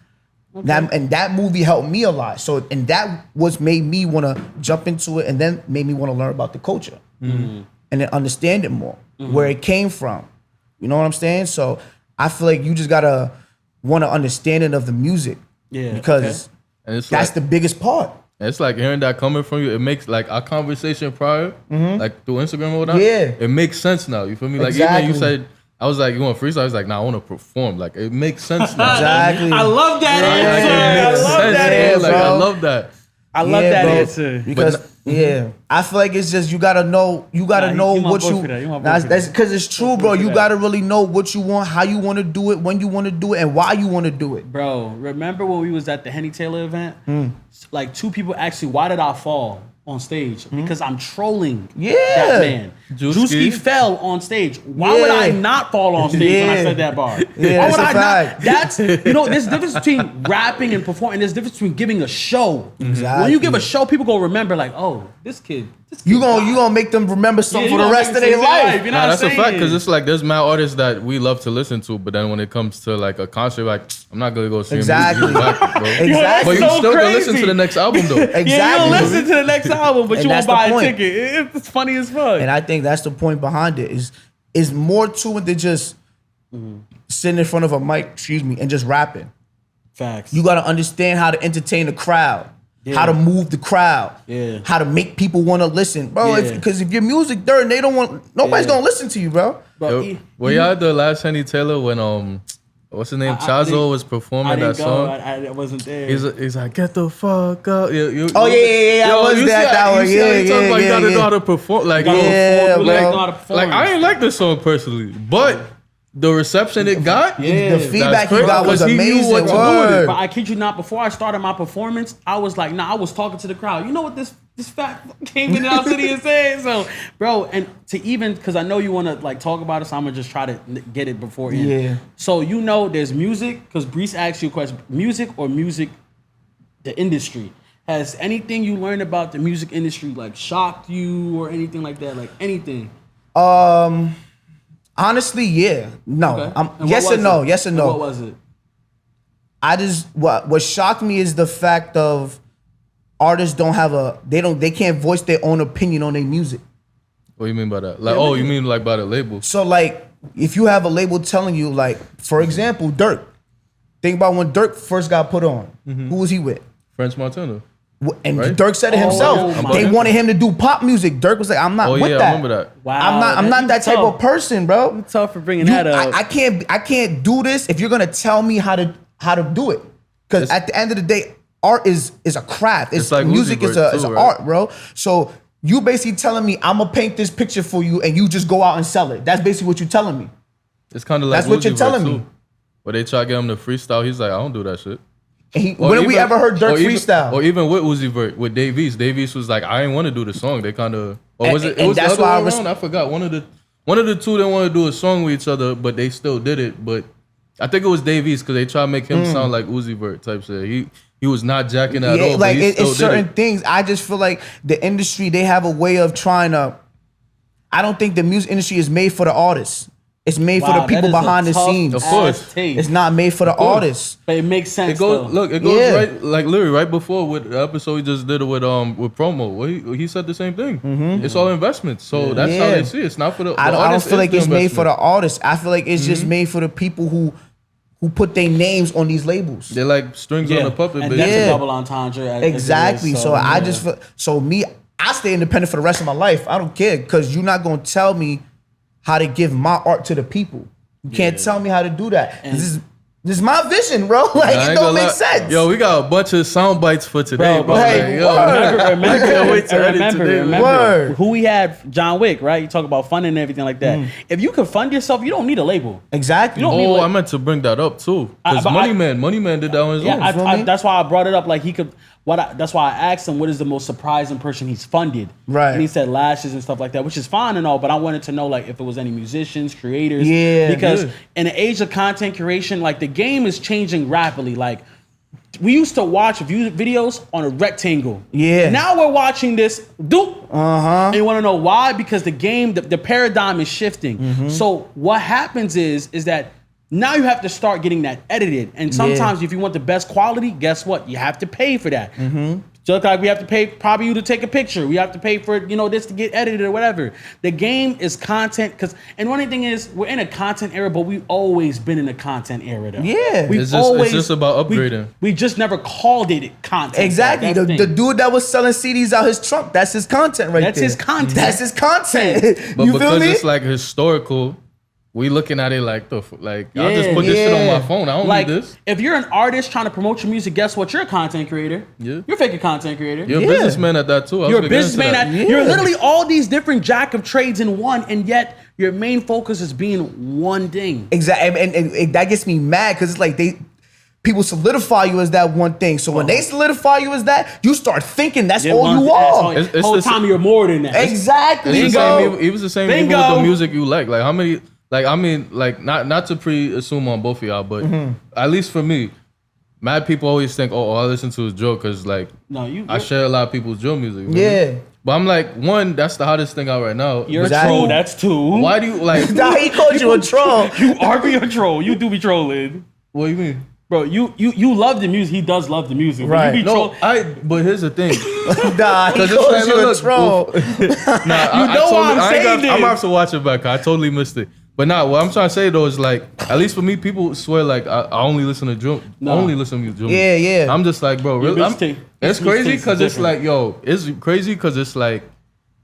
[SPEAKER 3] Okay. That movie helped me a lot. So, and that was made me want to jump into it, and then made me want to learn about the culture and then understand it more, where it came from. You know what I'm saying? So I feel like you just gotta want to understanding of the music, because
[SPEAKER 1] and it's
[SPEAKER 3] that's the biggest part.
[SPEAKER 1] It's like hearing that coming from you. It makes like our conversation prior, like through Instagram or whatever.
[SPEAKER 3] Yeah,
[SPEAKER 1] it makes sense now. You feel me? Like
[SPEAKER 3] exactly.
[SPEAKER 1] even you said, I was like, you want freestyle? I was like, nah, I want to perform. Like it makes sense now.
[SPEAKER 3] Exactly.
[SPEAKER 2] I love that answer.
[SPEAKER 1] Like, it makes sense,
[SPEAKER 3] bro.
[SPEAKER 1] I love that.
[SPEAKER 2] I love that
[SPEAKER 3] bro.
[SPEAKER 2] answer.
[SPEAKER 3] Because I feel like it's just you gotta know what you. That's because it's true, bro. You gotta really know what you want, how you want to do it, when you want to do it, and why you want to do it.
[SPEAKER 2] Bro, remember when we was at the Henny Taylor event? Like 2 people asked me, why did I fall on stage? Because I'm trolling that man. Drewski fell on stage. Why would I not fall on stage when I said that bar? Why would I not? That's, you know, there's a difference between rapping and performing. There's a difference between giving a show. Exactly. When you give a show, people gonna remember like, oh, this kid you gonna make them remember something for the rest of their life. You know what I'm saying?
[SPEAKER 1] That's a fact, because it's like there's mad artists that we love to listen to, but then when it comes to like a concert, like I'm not gonna go see him.
[SPEAKER 3] Exactly.
[SPEAKER 1] Exactly.
[SPEAKER 3] Exactly.
[SPEAKER 1] But you still gonna listen to the next album though.
[SPEAKER 3] Exactly.
[SPEAKER 2] Yeah, you listen to the next album, but
[SPEAKER 3] And
[SPEAKER 2] you won't
[SPEAKER 3] that's the
[SPEAKER 2] buy a
[SPEAKER 3] point.
[SPEAKER 2] ticket. It's funny as fuck.
[SPEAKER 3] And I think that's the point behind it. Is more to it than just sitting in front of a mic, and just rapping.
[SPEAKER 2] Facts.
[SPEAKER 3] You gotta understand how to entertain the crowd. How to move the crowd, how to make people want to listen, bro. Because if your music dirt, they don't want, nobody's gonna listen to you, bro.
[SPEAKER 1] Were y'all at the last Henny Taylor when what's his name, Chazo was performing that song?
[SPEAKER 2] I wasn't there.
[SPEAKER 1] He's like, get the fuck up.
[SPEAKER 3] I was there that one.
[SPEAKER 1] You gotta know how to perform. Like,
[SPEAKER 3] bro.
[SPEAKER 1] Like I ain't like this song personally, but the reception it got,
[SPEAKER 3] the feedback he got was amazing.
[SPEAKER 2] But I kid you not, before I started my performance, I was like, nah, I was talking to the crowd. You know what this fat came in our city and said? So, bro, and to even, because I know you want to like talk about it, so I'm gonna just try to get it before end.
[SPEAKER 3] Yeah.
[SPEAKER 2] So you know there's music, because Brees asked you a question, music or music, the industry. Has anything you learned about the music industry like shocked you or anything like that? Like anything?
[SPEAKER 3] Honestly, yeah. No.
[SPEAKER 2] Okay.
[SPEAKER 3] Yes and no. Yes and no.
[SPEAKER 2] What was it?
[SPEAKER 3] What shocked me is the fact of artists they can't voice their own opinion on their music.
[SPEAKER 1] What do you mean by that? Like, you mean like by the label?
[SPEAKER 3] So like, if you have a label telling you, like, for example, Dirk. Think about when Dirk first got put on. Who was he with?
[SPEAKER 1] French Montana.
[SPEAKER 3] And
[SPEAKER 1] right?
[SPEAKER 3] Dirk said it himself. They wanted him to do pop music. Dirk was like, I'm not with that.
[SPEAKER 1] I remember that.
[SPEAKER 2] Wow,
[SPEAKER 3] I'm not that type of person, bro.
[SPEAKER 2] It's tough for bringing that up.
[SPEAKER 3] I can't do this if you're gonna tell me how to do it. Because at the end of the day, art is a craft. It's like music is an art, bro. So you basically telling me I'm gonna paint this picture for you and you just go out and sell it. That's basically what you're telling me.
[SPEAKER 1] It's kind of like
[SPEAKER 3] that's what you're telling me.
[SPEAKER 1] Where they try to get him to freestyle, he's like, I don't do that shit.
[SPEAKER 3] When have we ever heard Dirk freestyle?
[SPEAKER 1] Or even with Uzi Vert, with Dave East. Dave East was like, I ain't want to do the song. They kind of, or was it? It was the other way around. I forgot. One of the two didn't want to do a song with each other, but they still did it. But I think it was Dave East because they tried to make him sound like Uzi Vert type shit. He was not jacking at all.
[SPEAKER 3] Like
[SPEAKER 1] but he still
[SPEAKER 3] it's certain things. I just feel like the industry, they have a way of trying to. I don't think the music industry is made for the artists. It's made for the people behind the scenes.
[SPEAKER 1] Of course.
[SPEAKER 3] It's not made for the artists.
[SPEAKER 2] But it makes sense.
[SPEAKER 1] It goes right, like literally right before with the episode we just did it with promo. Well, he said the same thing. It's all investments. So that's how they see it. It's not for the
[SPEAKER 3] I don't feel like it's made for the artists. I feel like it's just made for the people who put their names on these labels.
[SPEAKER 1] They're like strings on a puppet.
[SPEAKER 2] And that's a double entendre.
[SPEAKER 3] Exactly. So I just feel, I stay independent for the rest of my life. I don't care because you're not gonna tell me how to give my art to the people. You can't tell me how to do that. This is my vision, bro. Like, it don't make sense.
[SPEAKER 1] Yo, we got a bunch of sound bites for today, bro.
[SPEAKER 3] Hey,
[SPEAKER 2] remember who we had, John Wick, right? You talk about funding and everything like that. If you can fund yourself, you don't need a label.
[SPEAKER 3] Exactly.
[SPEAKER 1] I meant to bring that up too. Because Money Man did that on his own.
[SPEAKER 2] That's why I brought it up. Like he could. That's why I asked him what is the most surprising person he's funded.
[SPEAKER 3] Right.
[SPEAKER 2] And he said Lashes and stuff like that, which is fine and all, but I wanted to know like if it was any musicians, creators.
[SPEAKER 3] Yeah.
[SPEAKER 2] Because in the age of content creation, like the game is changing rapidly. Like we used to watch videos on a rectangle.
[SPEAKER 3] Yeah.
[SPEAKER 2] Now we're watching this. Doop.
[SPEAKER 3] Uh-huh.
[SPEAKER 2] And you want to know why? Because the game, the paradigm is shifting. So what happens is that now you have to start getting that edited. And sometimes if you want the best quality, guess what? You have to pay for that. Just like we have to pay probably you to take a picture. We have to pay for, this to get edited or whatever. The game is content and one thing is we're in a content era, but we've always been in a content era though.
[SPEAKER 3] Yeah.
[SPEAKER 1] It's just about upgrading.
[SPEAKER 2] We just never called it content.
[SPEAKER 3] Exactly. The dude that was selling CDs out his trunk, that's his content right there.
[SPEAKER 2] That's his content.
[SPEAKER 3] That's his content.
[SPEAKER 1] But
[SPEAKER 3] you feel
[SPEAKER 1] because
[SPEAKER 3] me?
[SPEAKER 1] it's like historical, we looking at it like I'll just put this shit on my phone. I don't need this.
[SPEAKER 2] If you're an artist trying to promote your music, guess what? You're a content creator.
[SPEAKER 1] Yeah.
[SPEAKER 2] You're a content creator.
[SPEAKER 1] You're a businessman at that too.
[SPEAKER 2] You're a businessman. You're literally all these different jack of trades in one, and yet your main focus is being one thing.
[SPEAKER 3] Exactly. And that gets me mad because it's like people solidify you as that one thing. So when they solidify you as that, you start thinking that's all you are.
[SPEAKER 2] It's the whole time you're more than that.
[SPEAKER 3] Exactly.
[SPEAKER 1] It was the same even with the music you like. Like how many? Like I mean, like not to pre-assume on both of y'all, but at least for me, mad people always think, oh, all I listen to is drill because like I share a lot of people's drill music.
[SPEAKER 3] Yeah.
[SPEAKER 1] But I'm like, one, that's the hottest thing out right now.
[SPEAKER 2] You're a troll. That's two.
[SPEAKER 1] Why do you like?
[SPEAKER 3] Nah, he called you a troll.
[SPEAKER 2] You are being a troll. You do be trolling.
[SPEAKER 1] What do you mean?
[SPEAKER 2] Bro, you love the music. He does love the music.
[SPEAKER 3] Right.
[SPEAKER 2] You be
[SPEAKER 1] But here's the thing.
[SPEAKER 3] Nah, he called you a troll.
[SPEAKER 1] I'm gonna have to watch it back. I totally missed it. But what I'm trying to say though is like, at least for me, people swear like I only listen to drill. Only listen to drill.
[SPEAKER 3] Yeah.
[SPEAKER 1] I'm just like, bro, really? It's crazy because it's like, it's crazy because it's like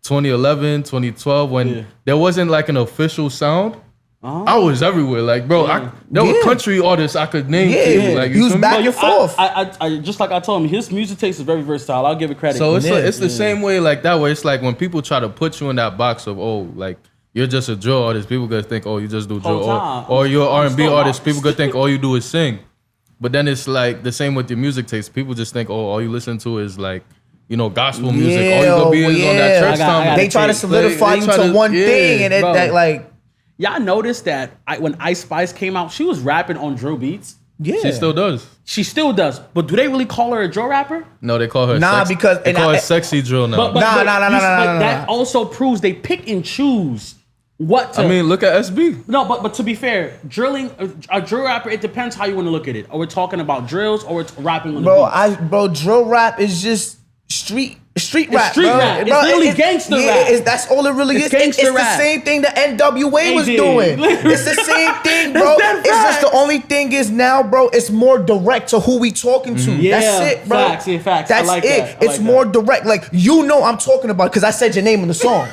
[SPEAKER 1] 2011, 2012 when there wasn't like an official sound. I was everywhere, like, bro. There were country artists I could name to you. Like,
[SPEAKER 3] he was back and forth.
[SPEAKER 2] I just like I told him, his music taste is very versatile. I'll give it credit.
[SPEAKER 1] So it's the same way like that, where it's like when people try to put you in that box of like you're just a drill artist, people gonna think you just do drill, or you're an R&B artist, people gonna think all you do is sing. But then it's like the same with your music taste. People just think all you listen to is like gospel music. All you gonna be is on that church time.
[SPEAKER 3] They try to solidify you to one thing, and that like.
[SPEAKER 2] Y'all noticed that when Ice Spice came out, she was rapping on drill beats.
[SPEAKER 3] Yeah,
[SPEAKER 1] she still does.
[SPEAKER 2] She still does. But do they really call her a drill rapper?
[SPEAKER 1] No, they call her.
[SPEAKER 3] Because
[SPEAKER 1] they call her sexy drill now.
[SPEAKER 2] But that also proves they pick and choose what to.
[SPEAKER 1] I mean, look at SB.
[SPEAKER 2] No, but to be fair, drilling a drill rapper, it depends how you want to look at it. Or we're talking about drills, or it's rapping on the beat.
[SPEAKER 3] Drill rap is just street rap.
[SPEAKER 2] It's street rap. It's literally gangster rap.
[SPEAKER 3] That's all it really is. It's
[SPEAKER 2] rap.
[SPEAKER 3] the same thing that NWA was doing. It's the same thing, bro. It's just the only thing is now, bro, it's more direct to who we talking to.
[SPEAKER 2] Yeah,
[SPEAKER 3] that's it, bro.
[SPEAKER 2] Facts.
[SPEAKER 3] That's it. It's more direct. Like, I'm talking about because I said your name in the song.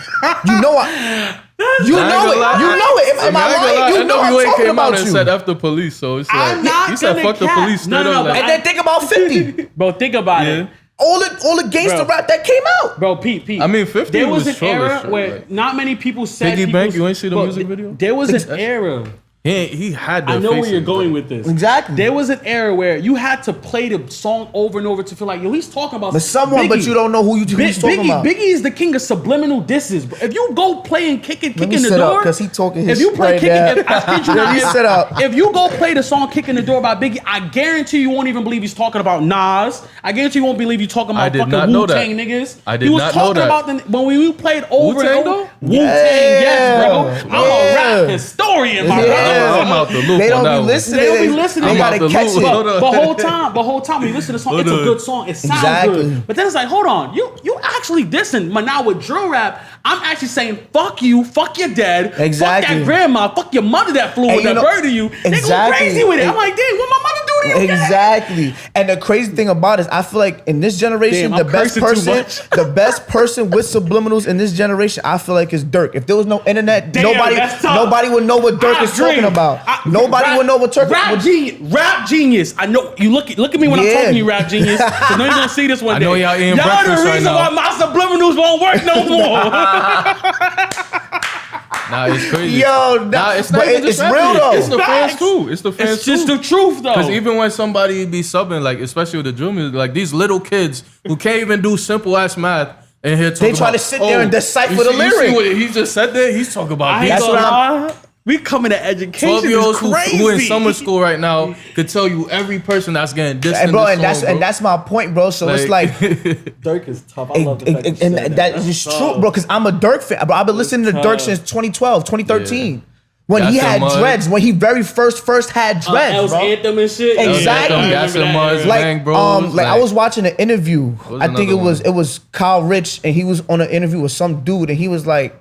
[SPEAKER 3] You know it. You know it. Am I lying? You know I'm talking about you.
[SPEAKER 1] And said F the police, so it's like you said fuck the police straight up.
[SPEAKER 3] And then think about 50.
[SPEAKER 2] Bro, think about it.
[SPEAKER 3] All the gangster rap that came out.
[SPEAKER 2] Bro, Pete.
[SPEAKER 1] I mean, 50
[SPEAKER 2] there was an
[SPEAKER 1] trollish,
[SPEAKER 2] era where not many people said
[SPEAKER 1] Piggy Bank, you ain't see the music video?
[SPEAKER 2] There was an era.
[SPEAKER 1] He had the
[SPEAKER 2] I know where you're going with this.
[SPEAKER 3] Exactly.
[SPEAKER 2] There was an era where you had to play the song over and over to feel like, he's talking about
[SPEAKER 3] someone, but you don't know who he's talking about.
[SPEAKER 2] Biggie is the king of subliminal disses. If you go play and kicking the door,
[SPEAKER 3] because he talking his
[SPEAKER 2] if you play kicking, if you go play the song "Kicking the Door" by Biggie, I guarantee you won't even believe he's talking about Nas. I guarantee you won't believe he's talking about fucking Wu-Tang niggas.
[SPEAKER 1] I did not know that.
[SPEAKER 2] He was talking about when we played over and over. Wu-Tang, yes, bro. I'm a rap historian, my brother.
[SPEAKER 1] I'm out the loop.
[SPEAKER 3] They don't be listening.
[SPEAKER 2] They don't be listening.
[SPEAKER 3] They gotta catch it.
[SPEAKER 2] But whole time when you listen to the song, it's a good song. It sounds good. But then it's like, hold on, you actually dissing. But now with drill rap, I'm actually saying, fuck you, fuck your dad, fuck that grandma, fuck your mother that flew with that bird to you. They go crazy with it. I'm like, damn, what my mother do to you?
[SPEAKER 3] Exactly. And the crazy thing about it is, I feel like in this generation, the best person with subliminals in this generation, I feel like is Dirk. If there was no internet, nobody would know what Dirk is talking about. Nobody would know what Dirk.
[SPEAKER 2] Rap genius. I know you look at me when I'm talking to you, rap genius. Because now you're gonna see this one day.
[SPEAKER 1] I know y'all eating breakfast right now.
[SPEAKER 2] Y'all the reason why my subliminals won't work no more.
[SPEAKER 1] Nah, it's crazy.
[SPEAKER 3] It's real though.
[SPEAKER 1] It's the fans too. It's
[SPEAKER 2] just the truth though.
[SPEAKER 1] Because even when somebody be subbing, like especially with the drill music, like these little kids who can't even do simple ass math, and here
[SPEAKER 3] they try to sit there and decipher the lyric.
[SPEAKER 1] See what he just said there? He's talking about.
[SPEAKER 2] That's what We coming to education.
[SPEAKER 1] 12-year-olds
[SPEAKER 2] crazy.
[SPEAKER 1] who in summer school right now could tell you every person that's getting dissed
[SPEAKER 3] And
[SPEAKER 1] in
[SPEAKER 3] bro,
[SPEAKER 1] this song,
[SPEAKER 3] and that's my point, bro. So it's like
[SPEAKER 2] Dirk is tough. I love the fact you
[SPEAKER 3] and
[SPEAKER 2] said
[SPEAKER 3] that is true, bro. Because I'm a Dirk fan, bro. I've been listening to Dirk since 2012, 2013. When
[SPEAKER 1] Gas
[SPEAKER 3] he
[SPEAKER 1] and
[SPEAKER 3] had
[SPEAKER 1] Mud.
[SPEAKER 3] dreads, when he very first had dreads,
[SPEAKER 2] El's
[SPEAKER 3] bro.
[SPEAKER 2] Anthem and shit.
[SPEAKER 3] Exactly.
[SPEAKER 1] Gas and Mud,
[SPEAKER 3] Like,
[SPEAKER 1] Bang Bros,
[SPEAKER 3] like I was watching an interview.
[SPEAKER 1] was
[SPEAKER 3] I think
[SPEAKER 1] another
[SPEAKER 3] it was Kyle Rich, and he was on an interview with some dude, and he was like,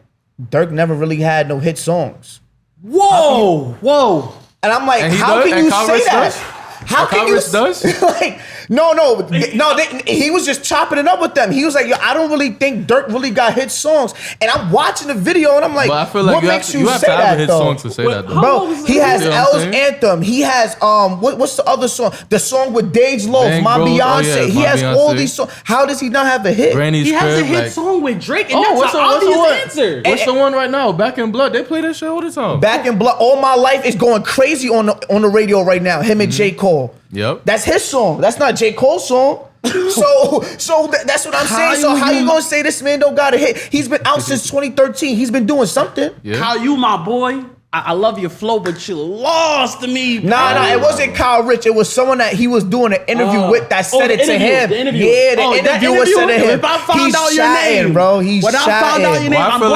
[SPEAKER 3] Dirk never really had no hit songs.
[SPEAKER 2] Whoa.
[SPEAKER 3] And I'm like,
[SPEAKER 1] And he
[SPEAKER 3] how
[SPEAKER 1] does?
[SPEAKER 3] can
[SPEAKER 1] And
[SPEAKER 3] you
[SPEAKER 1] Kyle
[SPEAKER 3] say
[SPEAKER 1] Rich
[SPEAKER 3] that?
[SPEAKER 1] does?
[SPEAKER 3] How can
[SPEAKER 1] Kyle
[SPEAKER 3] you
[SPEAKER 1] Rich does?
[SPEAKER 3] like he was just chopping it up with them. He was like, yo, I don't really think Dirk really got hit songs. And I'm watching the video and I'm like,
[SPEAKER 1] But I feel like
[SPEAKER 3] what
[SPEAKER 1] you
[SPEAKER 3] makes
[SPEAKER 1] have
[SPEAKER 3] you
[SPEAKER 1] to
[SPEAKER 3] say
[SPEAKER 1] have
[SPEAKER 3] that
[SPEAKER 1] a hit
[SPEAKER 3] though?
[SPEAKER 1] song to say that though.
[SPEAKER 3] Bro, he has
[SPEAKER 1] You know what I'm
[SPEAKER 3] L's
[SPEAKER 1] saying?
[SPEAKER 3] Anthem. He has what's the other song? The song with Dage Loaf,
[SPEAKER 1] Bang
[SPEAKER 3] My
[SPEAKER 1] Bros. Oh,
[SPEAKER 3] Beyonce.
[SPEAKER 1] yeah,
[SPEAKER 3] He
[SPEAKER 1] My
[SPEAKER 3] has all
[SPEAKER 1] Beyonce.
[SPEAKER 3] these songs. How does he not have a hit?
[SPEAKER 1] Granny's
[SPEAKER 2] He has a
[SPEAKER 1] Crib,
[SPEAKER 2] hit
[SPEAKER 1] like,
[SPEAKER 2] song with Drake, and
[SPEAKER 1] oh,
[SPEAKER 2] that's
[SPEAKER 1] what's
[SPEAKER 2] an
[SPEAKER 1] the
[SPEAKER 2] obvious
[SPEAKER 1] one?
[SPEAKER 2] answer.
[SPEAKER 1] What's the one right now? Back in Blood. They play that shit all the time.
[SPEAKER 3] Back in Blood, All My Life is going crazy on the radio right now. Him and J. Cole.
[SPEAKER 1] Yep.
[SPEAKER 3] That's his song. That's not J. Cole's song. That's what I'm saying. So how you gonna say this man don't got a hit? He's been out since 2013. He's been doing something.
[SPEAKER 1] Yeah.
[SPEAKER 2] Kyle, you my boy. I love your flow, but you lost to me. Bro.
[SPEAKER 3] Nah, it wasn't Kyle Rich. It was someone that he was doing an interview with that said
[SPEAKER 2] the
[SPEAKER 3] it to
[SPEAKER 2] interview,
[SPEAKER 3] him.
[SPEAKER 2] the interview.
[SPEAKER 3] Yeah, the
[SPEAKER 2] Oh, that
[SPEAKER 3] interview was said to him.
[SPEAKER 2] If I found
[SPEAKER 3] He's
[SPEAKER 2] out your
[SPEAKER 3] shouting,
[SPEAKER 2] name,
[SPEAKER 3] bro. He's
[SPEAKER 2] when I found out your
[SPEAKER 3] shouting.
[SPEAKER 2] name,
[SPEAKER 1] Why I feel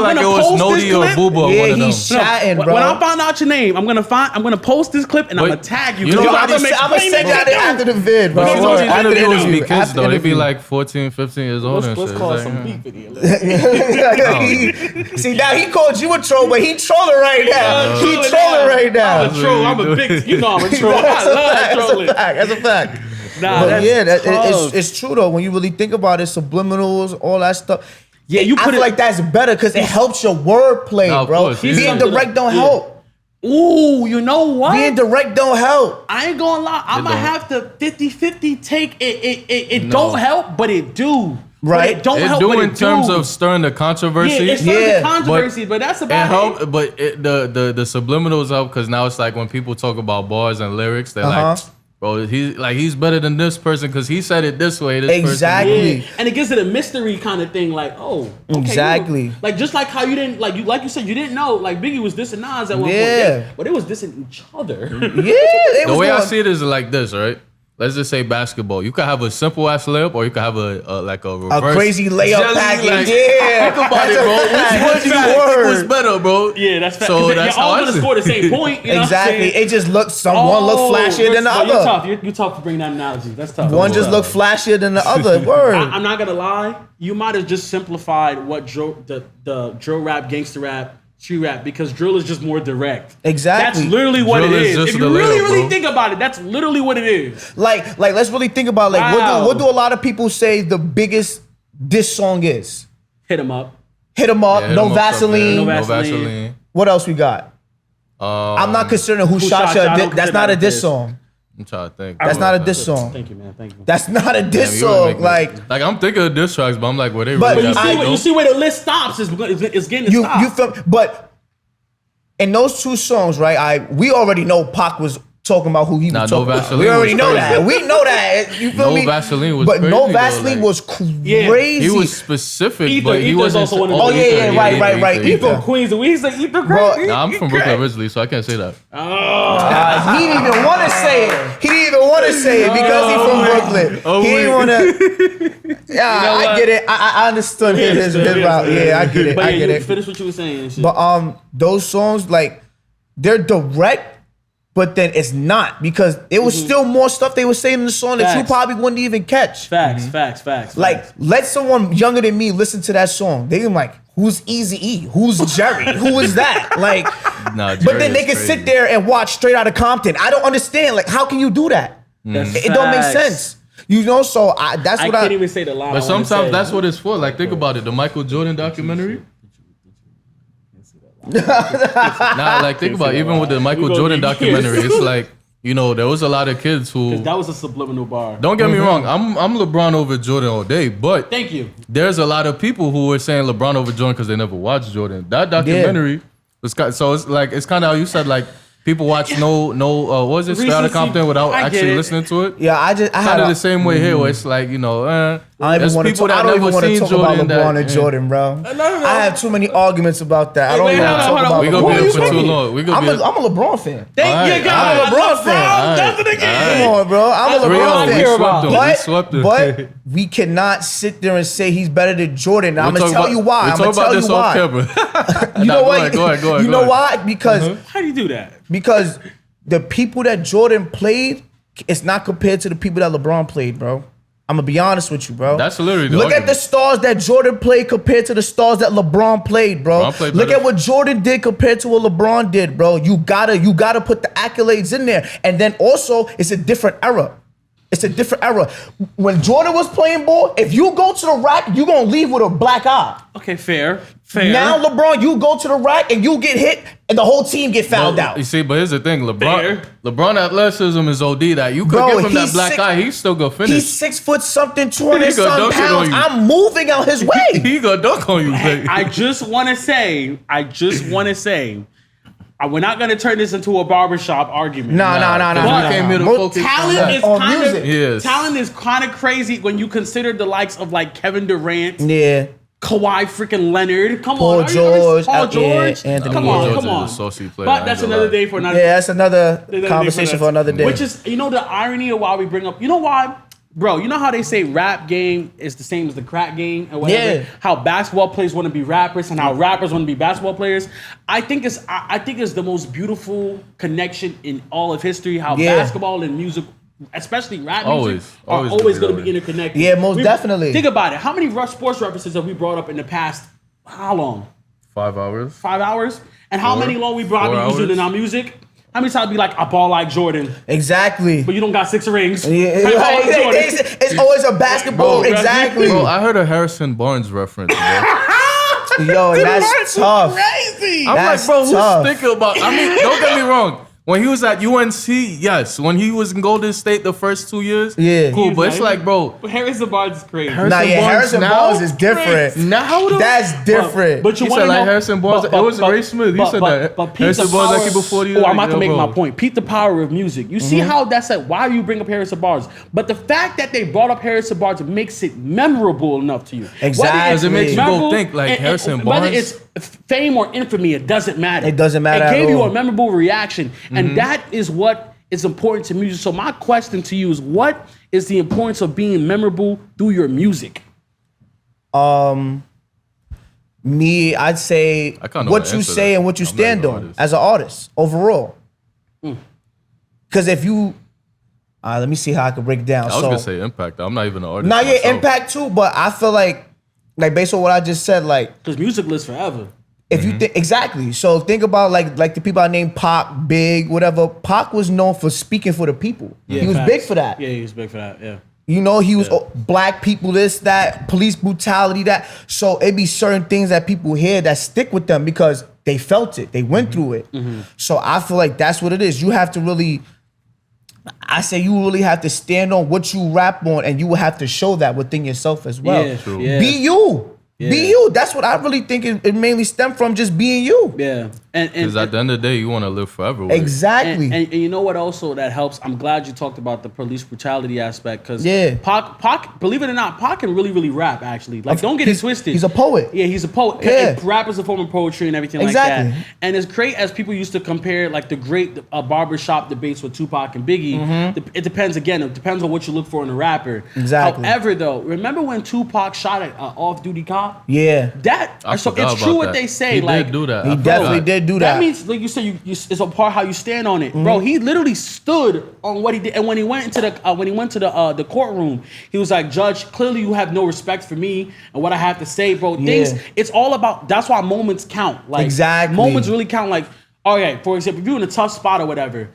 [SPEAKER 1] like it was
[SPEAKER 2] post
[SPEAKER 1] Nodi
[SPEAKER 2] this
[SPEAKER 1] or
[SPEAKER 2] clip.
[SPEAKER 1] Booba or
[SPEAKER 3] Yeah,
[SPEAKER 1] one of them.
[SPEAKER 3] he's shouting, bro.
[SPEAKER 2] When I found out your name, I'm gonna post this clip and I'm
[SPEAKER 1] But
[SPEAKER 2] gonna tag you.
[SPEAKER 1] you know
[SPEAKER 2] Yo,
[SPEAKER 1] what?
[SPEAKER 3] I'm gonna send y'all that after the vid, bro.
[SPEAKER 1] But you know these
[SPEAKER 3] After the
[SPEAKER 1] interviews
[SPEAKER 3] interview.
[SPEAKER 1] be kids
[SPEAKER 3] After the
[SPEAKER 1] though. They be
[SPEAKER 3] interview.
[SPEAKER 1] like 14, 15 years old and shit.
[SPEAKER 2] Let's call
[SPEAKER 1] It's
[SPEAKER 2] some
[SPEAKER 1] like,
[SPEAKER 2] beef video.
[SPEAKER 3] See, now he called you a troll, but he trolling right now. He trolling right now.
[SPEAKER 2] I'm a troll. I'm a big. You know I'm a troll. I love trolling.
[SPEAKER 3] That's a fact.
[SPEAKER 2] Nah,
[SPEAKER 3] But
[SPEAKER 2] that's
[SPEAKER 3] yeah,
[SPEAKER 2] tough.
[SPEAKER 3] it's true though. When you really think about it, subliminals, all that stuff.
[SPEAKER 2] Yeah, you
[SPEAKER 3] I
[SPEAKER 2] put
[SPEAKER 3] feel
[SPEAKER 2] it
[SPEAKER 3] like that's better because it helps your wordplay,
[SPEAKER 1] No, of
[SPEAKER 3] bro.
[SPEAKER 1] course.
[SPEAKER 3] Being
[SPEAKER 1] He's
[SPEAKER 3] direct don't help.
[SPEAKER 2] Ooh, you know what?
[SPEAKER 3] Being direct don't help.
[SPEAKER 2] I ain't gonna lie. I'm gonna
[SPEAKER 1] don't.
[SPEAKER 2] have to 50-50 take it. It
[SPEAKER 1] No.
[SPEAKER 2] don't help, but it do.
[SPEAKER 3] Right.
[SPEAKER 2] But it don't
[SPEAKER 1] It
[SPEAKER 2] help,
[SPEAKER 1] do
[SPEAKER 2] but
[SPEAKER 1] in
[SPEAKER 2] it
[SPEAKER 1] terms
[SPEAKER 2] do.
[SPEAKER 1] of stirring the controversy.
[SPEAKER 2] Yeah, it's not
[SPEAKER 3] Yeah,
[SPEAKER 2] the controversy, but that's
[SPEAKER 1] It
[SPEAKER 2] about
[SPEAKER 1] help,
[SPEAKER 2] it.
[SPEAKER 1] but the subliminals help because now it's like when people talk about bars and lyrics, they're like, bro, he's better than this person because he said it this way. This
[SPEAKER 3] Exactly.
[SPEAKER 2] Yeah. And it gives it a mystery kind of thing, like, oh, okay,
[SPEAKER 3] Exactly.
[SPEAKER 2] Like just like how you didn't like you said you didn't know like Biggie was dissing Nas at one
[SPEAKER 3] Yeah.
[SPEAKER 2] point, but it was dissing each other.
[SPEAKER 3] Yeah,
[SPEAKER 1] The way I see it is like this, right? Let's just say basketball. You could have a simple ass layup, or you could have a reverse
[SPEAKER 3] crazy layup
[SPEAKER 1] jelly,
[SPEAKER 3] package.
[SPEAKER 1] like,
[SPEAKER 3] Yeah.
[SPEAKER 1] Think about it, bro. Which one do you
[SPEAKER 3] That's a
[SPEAKER 1] think
[SPEAKER 3] fact.
[SPEAKER 1] was better, bro?
[SPEAKER 2] Yeah, that's fact.
[SPEAKER 1] So
[SPEAKER 2] So
[SPEAKER 1] that's
[SPEAKER 2] you're
[SPEAKER 1] how
[SPEAKER 2] all
[SPEAKER 1] I
[SPEAKER 2] gonna
[SPEAKER 1] see
[SPEAKER 2] score the
[SPEAKER 1] it.
[SPEAKER 2] same point. You know
[SPEAKER 3] Exactly.
[SPEAKER 2] What I'm saying?
[SPEAKER 3] It just looks one look flashier than the
[SPEAKER 2] You're
[SPEAKER 3] other.
[SPEAKER 2] tough. You're tough to bring that analogy. That's tough.
[SPEAKER 3] One just look flashier than the other. Word.
[SPEAKER 2] I'm not gonna lie. You might have just simplified what the drill rap, gangster rap, street rap because drill is just more direct.
[SPEAKER 3] Exactly.
[SPEAKER 2] That's literally what
[SPEAKER 1] Drill
[SPEAKER 2] it
[SPEAKER 1] is
[SPEAKER 2] is.
[SPEAKER 1] just
[SPEAKER 2] If
[SPEAKER 1] the
[SPEAKER 2] you really,
[SPEAKER 1] layup,
[SPEAKER 2] really
[SPEAKER 1] bro.
[SPEAKER 2] think about it, that's literally what it is.
[SPEAKER 3] Like let's really think about like
[SPEAKER 2] Wow.
[SPEAKER 3] what do a lot of people say the biggest diss song is?
[SPEAKER 2] Hit him up.
[SPEAKER 3] Hit 'em up,
[SPEAKER 1] Yeah, hit
[SPEAKER 3] no
[SPEAKER 1] 'em up,
[SPEAKER 3] Vaseline.
[SPEAKER 2] No
[SPEAKER 1] No
[SPEAKER 2] Vaseline.
[SPEAKER 1] Vaseline.
[SPEAKER 3] What else we got? I'm not considering who shot you.
[SPEAKER 2] Shot Ya, I don't
[SPEAKER 3] That's
[SPEAKER 2] consider
[SPEAKER 3] not
[SPEAKER 2] that
[SPEAKER 3] a
[SPEAKER 2] a
[SPEAKER 3] diss
[SPEAKER 2] diss.
[SPEAKER 3] song.
[SPEAKER 1] I'm trying to think.
[SPEAKER 3] That's not a diss song.
[SPEAKER 2] Thank you, man. Thank you.
[SPEAKER 3] That's not a diss
[SPEAKER 1] Damn, you really
[SPEAKER 3] song.
[SPEAKER 1] make me-
[SPEAKER 3] Like
[SPEAKER 1] I'm thinking of diss tracks, but I'm like, were they
[SPEAKER 3] But
[SPEAKER 1] really
[SPEAKER 3] you
[SPEAKER 1] that
[SPEAKER 3] see
[SPEAKER 1] big,
[SPEAKER 3] what-
[SPEAKER 1] though?
[SPEAKER 2] You see where the list stops is it's getting to
[SPEAKER 3] you
[SPEAKER 2] stop.
[SPEAKER 3] feel, but in those two songs, right? We already know Pac was talking about who he was
[SPEAKER 1] Nah, No
[SPEAKER 3] talking about.
[SPEAKER 1] Vaseline
[SPEAKER 3] We already
[SPEAKER 1] was
[SPEAKER 3] know
[SPEAKER 1] crazy.
[SPEAKER 3] that. We know that. You feel
[SPEAKER 1] No
[SPEAKER 3] me?
[SPEAKER 1] Vaseline was
[SPEAKER 3] but
[SPEAKER 1] crazy,
[SPEAKER 3] No
[SPEAKER 1] though,
[SPEAKER 3] Vaseline
[SPEAKER 1] like-
[SPEAKER 3] was
[SPEAKER 2] Yeah.
[SPEAKER 3] crazy.
[SPEAKER 1] He was specific,
[SPEAKER 2] Ether-
[SPEAKER 1] but he
[SPEAKER 2] Ether's
[SPEAKER 1] wasn't.
[SPEAKER 2] also one of
[SPEAKER 3] Oh,
[SPEAKER 2] those-
[SPEAKER 3] yeah, right.
[SPEAKER 2] He
[SPEAKER 3] Ether.
[SPEAKER 2] from Queens, and we say Ether
[SPEAKER 3] Bro,
[SPEAKER 2] crazy.
[SPEAKER 1] Nah, I'm from Brooklyn originally, so I can't say that.
[SPEAKER 3] He didn't even want to say it. He didn't even want to say it because he's from Brooklyn.
[SPEAKER 1] Oh,
[SPEAKER 3] he didn't want to. Yeah,
[SPEAKER 2] know
[SPEAKER 3] I
[SPEAKER 2] what?
[SPEAKER 3] get it. I understood his route. Yeah, I get it.
[SPEAKER 2] But
[SPEAKER 3] I
[SPEAKER 2] yeah,
[SPEAKER 3] get
[SPEAKER 2] you
[SPEAKER 3] it.
[SPEAKER 2] finish what you were saying. And shit.
[SPEAKER 3] But those songs like they're direct, but then it's not because it was still more stuff they were saying in the song that you
[SPEAKER 2] Facts.
[SPEAKER 3] probably wouldn't even catch.
[SPEAKER 2] Facts, facts.
[SPEAKER 3] Like, let someone younger than me listen to that song. They be like, who's Eazy-E? Who's Jerry? Who is that? Like,
[SPEAKER 1] Nah,
[SPEAKER 3] but then
[SPEAKER 1] Jerry
[SPEAKER 3] they
[SPEAKER 1] is
[SPEAKER 3] can
[SPEAKER 1] crazy.
[SPEAKER 3] sit there and watch Straight Outta Compton. I don't understand. Like, how can you do that?
[SPEAKER 2] That's
[SPEAKER 3] It don't make
[SPEAKER 2] facts.
[SPEAKER 3] sense. You know, so that's
[SPEAKER 2] I
[SPEAKER 3] what
[SPEAKER 2] can't even say the line.
[SPEAKER 1] But
[SPEAKER 2] I wanna
[SPEAKER 1] sometimes
[SPEAKER 2] say.
[SPEAKER 1] that's what it's for. Like, think about it. The Michael Jordan documentary. Nah, like, think about it. Even with the Michael
[SPEAKER 2] gonna
[SPEAKER 1] Jordan
[SPEAKER 2] be
[SPEAKER 1] documentary,
[SPEAKER 2] years.
[SPEAKER 1] it's like, you know, there was a lot of kids who.
[SPEAKER 2] That was a subliminal bar.
[SPEAKER 1] Don't get me wrong. I'm LeBron over Jordan all day, but
[SPEAKER 2] Thank you.
[SPEAKER 1] there's a lot of people who were saying LeBron over Jordan because they never watched Jordan. That documentary was so it's like it's kind of how you said like people watch what was it Straight Outta
[SPEAKER 2] Recency.
[SPEAKER 1] Compton without
[SPEAKER 2] I get
[SPEAKER 1] actually
[SPEAKER 2] it.
[SPEAKER 1] listening to it.
[SPEAKER 3] Yeah, I had
[SPEAKER 1] Kind of
[SPEAKER 3] a,
[SPEAKER 1] the same way here, where it's like you know,
[SPEAKER 3] I don't even want to talk about LeBron and Jordan, bro. I have too many arguments about that. I don't even want to talk about
[SPEAKER 1] LeBron. We're going to be here for too long.
[SPEAKER 3] I'm a LeBron fan.
[SPEAKER 2] Thank you,
[SPEAKER 3] I'm a LeBron fan.
[SPEAKER 2] That's it again.
[SPEAKER 3] Come on, bro. I'm a LeBron fan.
[SPEAKER 1] We
[SPEAKER 3] But we cannot sit there and say he's better than Jordan. I'm going to tell you why.
[SPEAKER 1] I'm going to tell you why.
[SPEAKER 3] You know what?
[SPEAKER 1] Go ahead.
[SPEAKER 3] You know why? Because
[SPEAKER 2] how do you do that?
[SPEAKER 3] Because the people that Jordan played, it's not compared to the people that LeBron played, bro. I'm gonna be honest with you, bro.
[SPEAKER 1] That's literally the
[SPEAKER 3] Look
[SPEAKER 1] argument.
[SPEAKER 3] at the stars that Jordan played compared to the stars that LeBron played, bro. Look at what Jordan did compared to what LeBron did, bro. You gotta put the accolades in there. And then also, it's a different era. It's a different era. When Jordan was playing ball, if you go to the rack, you gonna leave with a black eye.
[SPEAKER 2] Okay, fair.
[SPEAKER 3] Now, LeBron, you go to the rack and you get hit, and the whole team get fouled out.
[SPEAKER 1] You see, but here's the thing, LeBron athleticism is OD. That you could give him that black eye, he's still gonna finish.
[SPEAKER 3] He's 6 foot something, 200-something pounds. I'm moving out his way.
[SPEAKER 1] He gonna dunk on you, baby.
[SPEAKER 2] I just want to say, we're not gonna turn this into a barbershop argument.
[SPEAKER 3] No.
[SPEAKER 2] Talent is kind of crazy when you consider the likes of like Kevin Durant.
[SPEAKER 3] Yeah.
[SPEAKER 2] Kawhi freaking Leonard. Come
[SPEAKER 3] Paul
[SPEAKER 2] on.
[SPEAKER 3] George.
[SPEAKER 2] Paul George.
[SPEAKER 3] Yeah, Anthony
[SPEAKER 2] come
[SPEAKER 3] Davis.
[SPEAKER 2] on. But that's another day for another.
[SPEAKER 3] Yeah, that's another conversation for another day.
[SPEAKER 2] Which is, you know, the irony of why we bring up, you know why? Bro, you know how they say rap game is the same as the crack game or whatever?
[SPEAKER 3] Yeah.
[SPEAKER 2] How basketball players want to be rappers and how rappers want to be basketball players. I think it's the most beautiful connection in all of history. How basketball and music, especially rap music, are always going to be interconnected.
[SPEAKER 3] Yeah, most definitely.
[SPEAKER 2] Think about it. How many sports references have we brought up in the past? How long?
[SPEAKER 1] 5 hours.
[SPEAKER 2] 5 hours? And how many long we brought using in our music? How many times be like, a ball like Jordan?
[SPEAKER 3] Exactly.
[SPEAKER 2] But you don't got 6 rings.
[SPEAKER 3] Yeah. It's always a basketball.
[SPEAKER 1] Bro,
[SPEAKER 3] exactly.
[SPEAKER 1] Bro, I heard a Harrison Barnes reference, bro.
[SPEAKER 3] Yo, that's tough.
[SPEAKER 2] Crazy.
[SPEAKER 1] I'm
[SPEAKER 3] That's
[SPEAKER 1] like, bro,
[SPEAKER 3] tough.
[SPEAKER 1] who's thinking about? I mean, don't get me wrong. When he was at UNC, yes. When he was in Golden State the first 2 years, cool. But it's like, bro,
[SPEAKER 2] Harrison Barnes is crazy.
[SPEAKER 3] Harrison Barnes is different.
[SPEAKER 1] Now,
[SPEAKER 3] that's different.
[SPEAKER 2] But you
[SPEAKER 1] he
[SPEAKER 2] want
[SPEAKER 1] said
[SPEAKER 2] to
[SPEAKER 1] like
[SPEAKER 2] know,
[SPEAKER 1] Harrison Barnes. It was Ray Smith. He said that. Harrison Barnes like people 40 years.
[SPEAKER 2] I'm about to make my point. Peep the power of music. You see how that's like, why do you bring up Harrison Barnes? But the fact that they brought up Harrison Barnes makes it memorable enough to you.
[SPEAKER 3] Exactly.
[SPEAKER 1] Because it makes you go think like Harrison Barnes.
[SPEAKER 2] Whether it's fame or infamy, it doesn't matter.
[SPEAKER 3] It doesn't matter
[SPEAKER 2] It gave
[SPEAKER 3] at
[SPEAKER 2] you
[SPEAKER 3] all.
[SPEAKER 2] a memorable reaction. And that is what is important to music. So my question to you is, what is the importance of being memorable through your music?
[SPEAKER 3] Me, I'd say what you say and what you stand on as an artist overall. Because if you, let me see how I can break it down.
[SPEAKER 1] I was gonna say impact. I'm not even an artist.
[SPEAKER 3] Not yet impact too, but I feel like based on what I just said, like
[SPEAKER 2] Because music lives forever.
[SPEAKER 3] if you think exactly, so think about like the people I named Pac, Big, whatever. Pac was known for speaking for the people. He was big for that.
[SPEAKER 2] Yeah, he was big for that. Yeah.
[SPEAKER 3] You know, he was black people, this, that, police brutality, that. So it be certain things that people hear that stick with them because they felt it, they went through it. So I feel like that's what it is. You have to really, I say you really have to stand on what you rap on, and you will have to show that within yourself as well.
[SPEAKER 2] Yeah, true. Yeah.
[SPEAKER 3] Be you. Yeah. Be you. That's what I really think it mainly stemmed from, just being you.
[SPEAKER 2] Yeah.
[SPEAKER 1] Because at the end of the day, you want to live forever with
[SPEAKER 3] exactly.
[SPEAKER 2] And you know what also that helps? I'm glad you talked about the police brutality aspect, because Pac, believe it or not, Pac can really, really rap, actually. Like, don't get it twisted.
[SPEAKER 3] He's a poet.
[SPEAKER 2] Yeah, he's a poet.
[SPEAKER 3] Yeah.
[SPEAKER 2] Rap is a form of poetry and everything like that. And as great as people used to compare, like, the great barbershop debates with Tupac and Biggie, it depends, again, it depends on what you look for in a rapper.
[SPEAKER 3] Exactly.
[SPEAKER 2] However, though, remember when Tupac shot an off-duty cop?
[SPEAKER 3] Yeah.
[SPEAKER 2] So it's true what they say.
[SPEAKER 1] He
[SPEAKER 2] like,
[SPEAKER 1] did do that.
[SPEAKER 3] He definitely did do that.
[SPEAKER 2] That means, like you said, it's a part how you stand on it, bro. He literally stood on what he did, and when he went into the courtroom, he was like, "Judge, clearly you have no respect for me and what I have to say, bro." Things. It's all about. That's why moments count. Like,
[SPEAKER 3] exactly.
[SPEAKER 2] Moments really count. Like, okay, for example, if you're in a tough spot or whatever,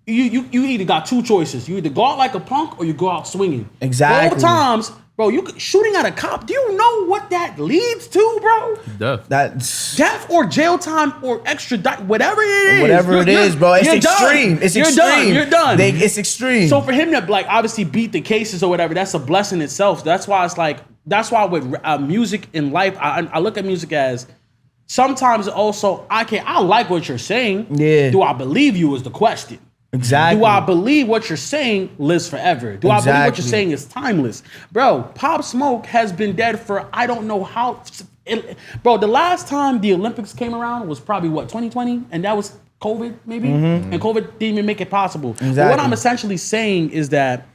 [SPEAKER 2] you either got two choices. You either go out like a punk or you go out swinging.
[SPEAKER 3] Exactly.
[SPEAKER 2] Both times. Bro, shooting at a cop, do you know what that leads to, bro? Death or jail time or extradite, whatever it is.
[SPEAKER 3] Whatever it is, bro. It's extreme.
[SPEAKER 2] Done.
[SPEAKER 3] It's extreme.
[SPEAKER 2] You're done.
[SPEAKER 3] It's extreme.
[SPEAKER 2] So for him to, like, obviously beat the cases or whatever, that's a blessing itself. That's why it's like, that's why with music in life, I look at music as sometimes also, I like what you're saying.
[SPEAKER 3] Yeah.
[SPEAKER 2] Do I believe you is the question.
[SPEAKER 3] Exactly.
[SPEAKER 2] Do I believe what you're saying lives forever? Do I believe what you're saying is timeless? Bro, Pop Smoke has been dead for I don't know how. Bro, the last time the Olympics came around was probably what, 2020? And that was COVID, maybe? And COVID didn't even make it possible. But what I'm essentially saying is that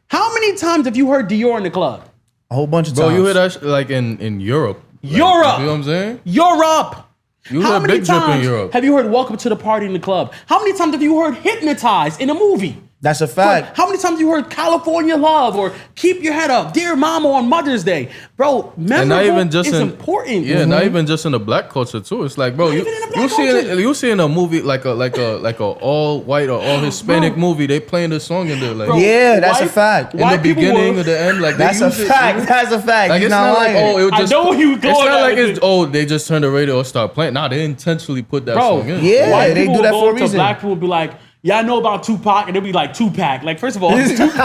[SPEAKER 2] how many times have you heard Dior in the club?
[SPEAKER 3] A whole bunch of times.
[SPEAKER 1] Bro, you hear that like in Europe. Like,
[SPEAKER 2] Europe!
[SPEAKER 1] You know what I'm saying?
[SPEAKER 2] Europe!
[SPEAKER 1] You
[SPEAKER 2] How
[SPEAKER 1] heard
[SPEAKER 2] many
[SPEAKER 1] Big Drip in
[SPEAKER 2] times
[SPEAKER 1] Europe.
[SPEAKER 2] have you heard Welcome to the Party in the Club? How many times have you heard Hypnotize in a movie?
[SPEAKER 3] That's a fact.
[SPEAKER 2] How many times have you heard California Love or Keep Your Head Up, Dear Mama on Mother's Day? Bro, memorable is important.
[SPEAKER 1] Yeah, not even just in the black culture too. It's like, bro, you see in a movie like a all white or all Hispanic movie, they playing this song in there. Like,
[SPEAKER 3] bro, yeah, that's a fact.
[SPEAKER 1] In the beginning or the end, like
[SPEAKER 3] that's a fact. That's a fact.
[SPEAKER 1] Like, it's not like, oh, it just,
[SPEAKER 2] I know you going.
[SPEAKER 1] It's not like it's, oh, they just turn the radio or start playing. Nah, they intentionally put that song in.
[SPEAKER 3] Yeah, they do that for a reason.
[SPEAKER 2] Black people would be like, yeah, I know about Tupac, and they'll be like Tupac. Like, first of all, it's Tupac.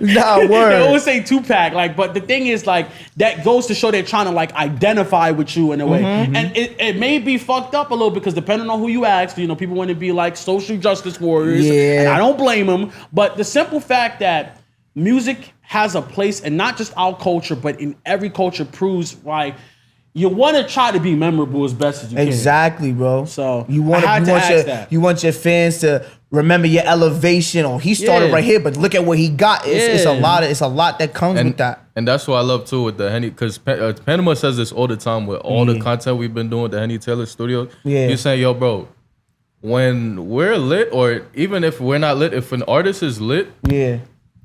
[SPEAKER 3] Nah, word.
[SPEAKER 2] They always say Tupac. Like, but the thing is, like, that goes to show they're trying to like identify with you in a way. And it may be fucked up a little because depending on who you ask, you know, people want to be like social justice warriors.
[SPEAKER 3] Yeah.
[SPEAKER 2] And I don't blame them. But the simple fact that music has a place, and not just our culture, but in every culture, proves why. You want to try to be memorable as best as you can.
[SPEAKER 3] Exactly, bro.
[SPEAKER 2] So
[SPEAKER 3] you want your fans to remember your elevation. Or he started right here, but look at what he got. It's a lot that comes with that.
[SPEAKER 1] And that's what I love too with the Henny, because Panama says this all the time with all the content we've been doing with the Henny Taylor Studios. Yeah, you're saying, yo, bro, when we're lit, or even if we're not lit, if an artist is lit,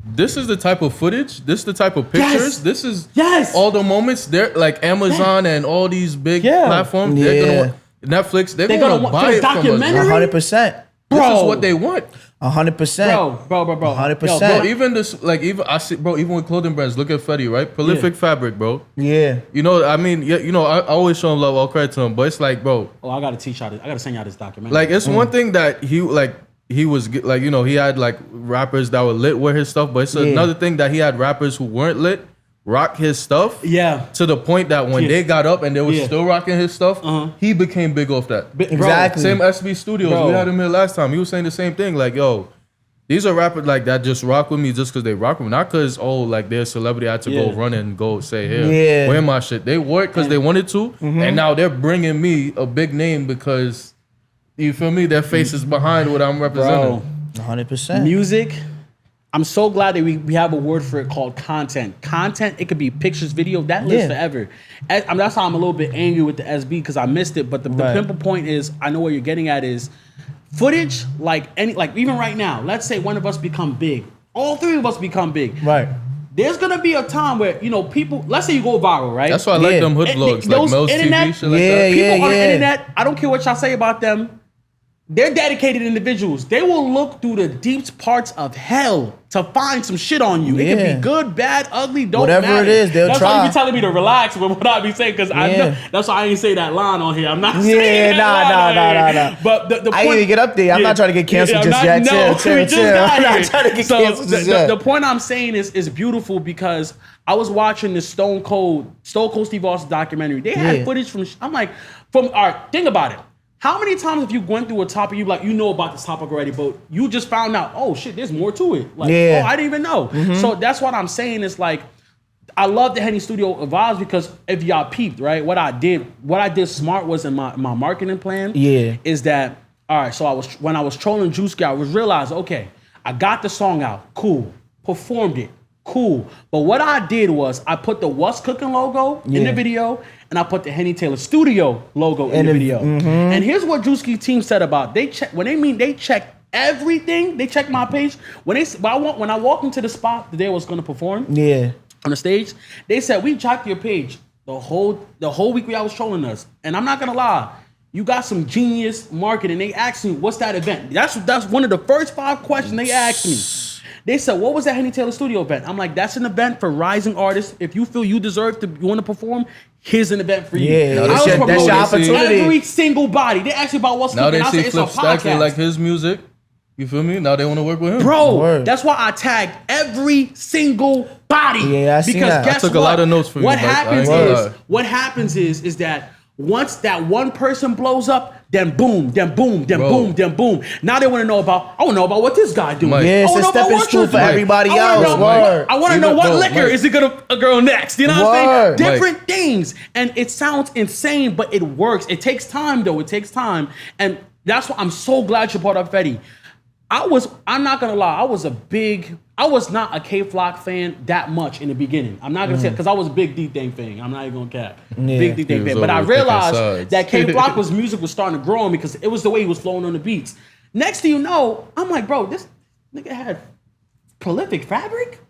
[SPEAKER 1] this is the type of footage. This is the type of pictures. This is all the moments. They're like Amazon and all these big platforms. They're gonna Netflix. They're gonna buy it from us.
[SPEAKER 3] 100%.
[SPEAKER 1] This is what they want.
[SPEAKER 3] 100%.
[SPEAKER 2] Bro.
[SPEAKER 3] 100%.
[SPEAKER 1] Bro, even this, like, even I see, bro. Even with clothing brands, look at Fetty, right? Prolific fabric, bro.
[SPEAKER 3] Yeah.
[SPEAKER 1] You know, I mean, you know, I always show him love, all credit to him, but it's like, bro.
[SPEAKER 2] Oh, I gotta teach y'all this. I gotta send y'all this documentary.
[SPEAKER 1] Like, it's one thing that he was like, you know, he had like rappers that were lit with his stuff, but it's another thing that he had rappers who weren't lit rock his stuff. Yeah. To the point that when they got up and they were still rocking his stuff, he became big off that.
[SPEAKER 3] Exactly.
[SPEAKER 1] Same SB Studios. We had him here last time. He was saying the same thing. Like, yo, these are rappers like that just rock with me just because they rock with me. Not because, oh, like they're a celebrity, I had to go run and go say, here, wear my shit. They work because they wanted to. And now they're bringing me a big name because, you feel me? Their face is behind what I'm representing.
[SPEAKER 3] 100%.
[SPEAKER 2] Music. I'm so glad that we have a word for it called content. Content, it could be pictures, video, that lives forever. That's how I'm a little bit angry with the SB because I missed it. But the simple point is, I know what you're getting at is footage, like even right now, let's say one of us become big. All three of us become big.
[SPEAKER 3] Right.
[SPEAKER 2] There's gonna be a time where, you know, people, let's say you go viral, right?
[SPEAKER 1] That's why I like them hood vlogs, like Mel's TV, shit like that.
[SPEAKER 2] People on the internet, I don't care what y'all say about them, they're dedicated individuals. They will look through the deep parts of hell to find some shit on you. It can be good, bad, ugly, don't matter.
[SPEAKER 3] Whatever it is, they'll
[SPEAKER 2] try.
[SPEAKER 3] That's
[SPEAKER 2] why you be telling me to relax with what I be saying, because I know that's why I ain't say that line on here. I'm not saying that
[SPEAKER 3] nah. But the point, I didn't even get up there. I'm not trying to get canceled just yet. Chill. I'm not trying to get canceled just yet.
[SPEAKER 2] The point I'm saying is beautiful because I was watching the Stone Cold Steve Austin documentary. They had footage from, all right, think about it. How many times have you went through a topic, you like, you know about this topic already, but you just found out, oh shit, there's more to it. Like, oh, I didn't even know. So that's what I'm saying is like, I love the Henny Studio vibes because if y'all peeped, right, what I did smart was in my marketing plan is that, all right, so when I was trolling Juice Guy, I was realizing, okay, I got the song out, cool, performed it, cool. But what I did was I put the What's Cookin' logo in the video, and I put the Henny Taylor Studio logo in the video. And here's what Drewski's team said about they check everything. They check my page when I walked into the spot the day I was going to perform. On the stage, they said we checked your page the whole week I was trolling us. And I'm not gonna lie, you got some genius marketing. They asked me, "What's that event?" That's one of the first 5 questions they asked me. They said, "What was that Henny Taylor Studio event?" I'm like, "That's an event for rising artists. If you feel you want to perform, here's an event for you."
[SPEAKER 3] Yeah, that's your opportunity.
[SPEAKER 2] Every single body. They asked me about what's
[SPEAKER 1] now
[SPEAKER 2] cooking.
[SPEAKER 1] They see Flipp Stackks, they like his music. You feel me? Now they want to work with him.
[SPEAKER 2] Bro, that's why I tagged every single body.
[SPEAKER 3] Yeah, I see that.
[SPEAKER 2] Guess
[SPEAKER 1] I took a lot of notes for you.
[SPEAKER 2] What happens is that Once that one person blows up, then boom, then boom, then boom, then boom. Now they want to know about. I want to know about what this guy doing.
[SPEAKER 1] Mike.
[SPEAKER 3] Yeah, it's a stepping stool for everybody else.
[SPEAKER 2] I want to know what liquor is it gonna a girl next. You know what I'm saying? Different things, and it sounds insane, but it works. It takes time, though. It takes time, and that's why I'm so glad you brought up Fetty. I'm not gonna lie, I was not a K-Flock fan that much in the beginning. I'm not gonna say because I was a big D-Thing fan. I'm not even gonna cap. Big D-Thing fan. But I realized that K-Flock music was starting to grow on me because it was the way he was flowing on the beats. Next thing you know, I'm like, bro, this nigga had prolific fabric?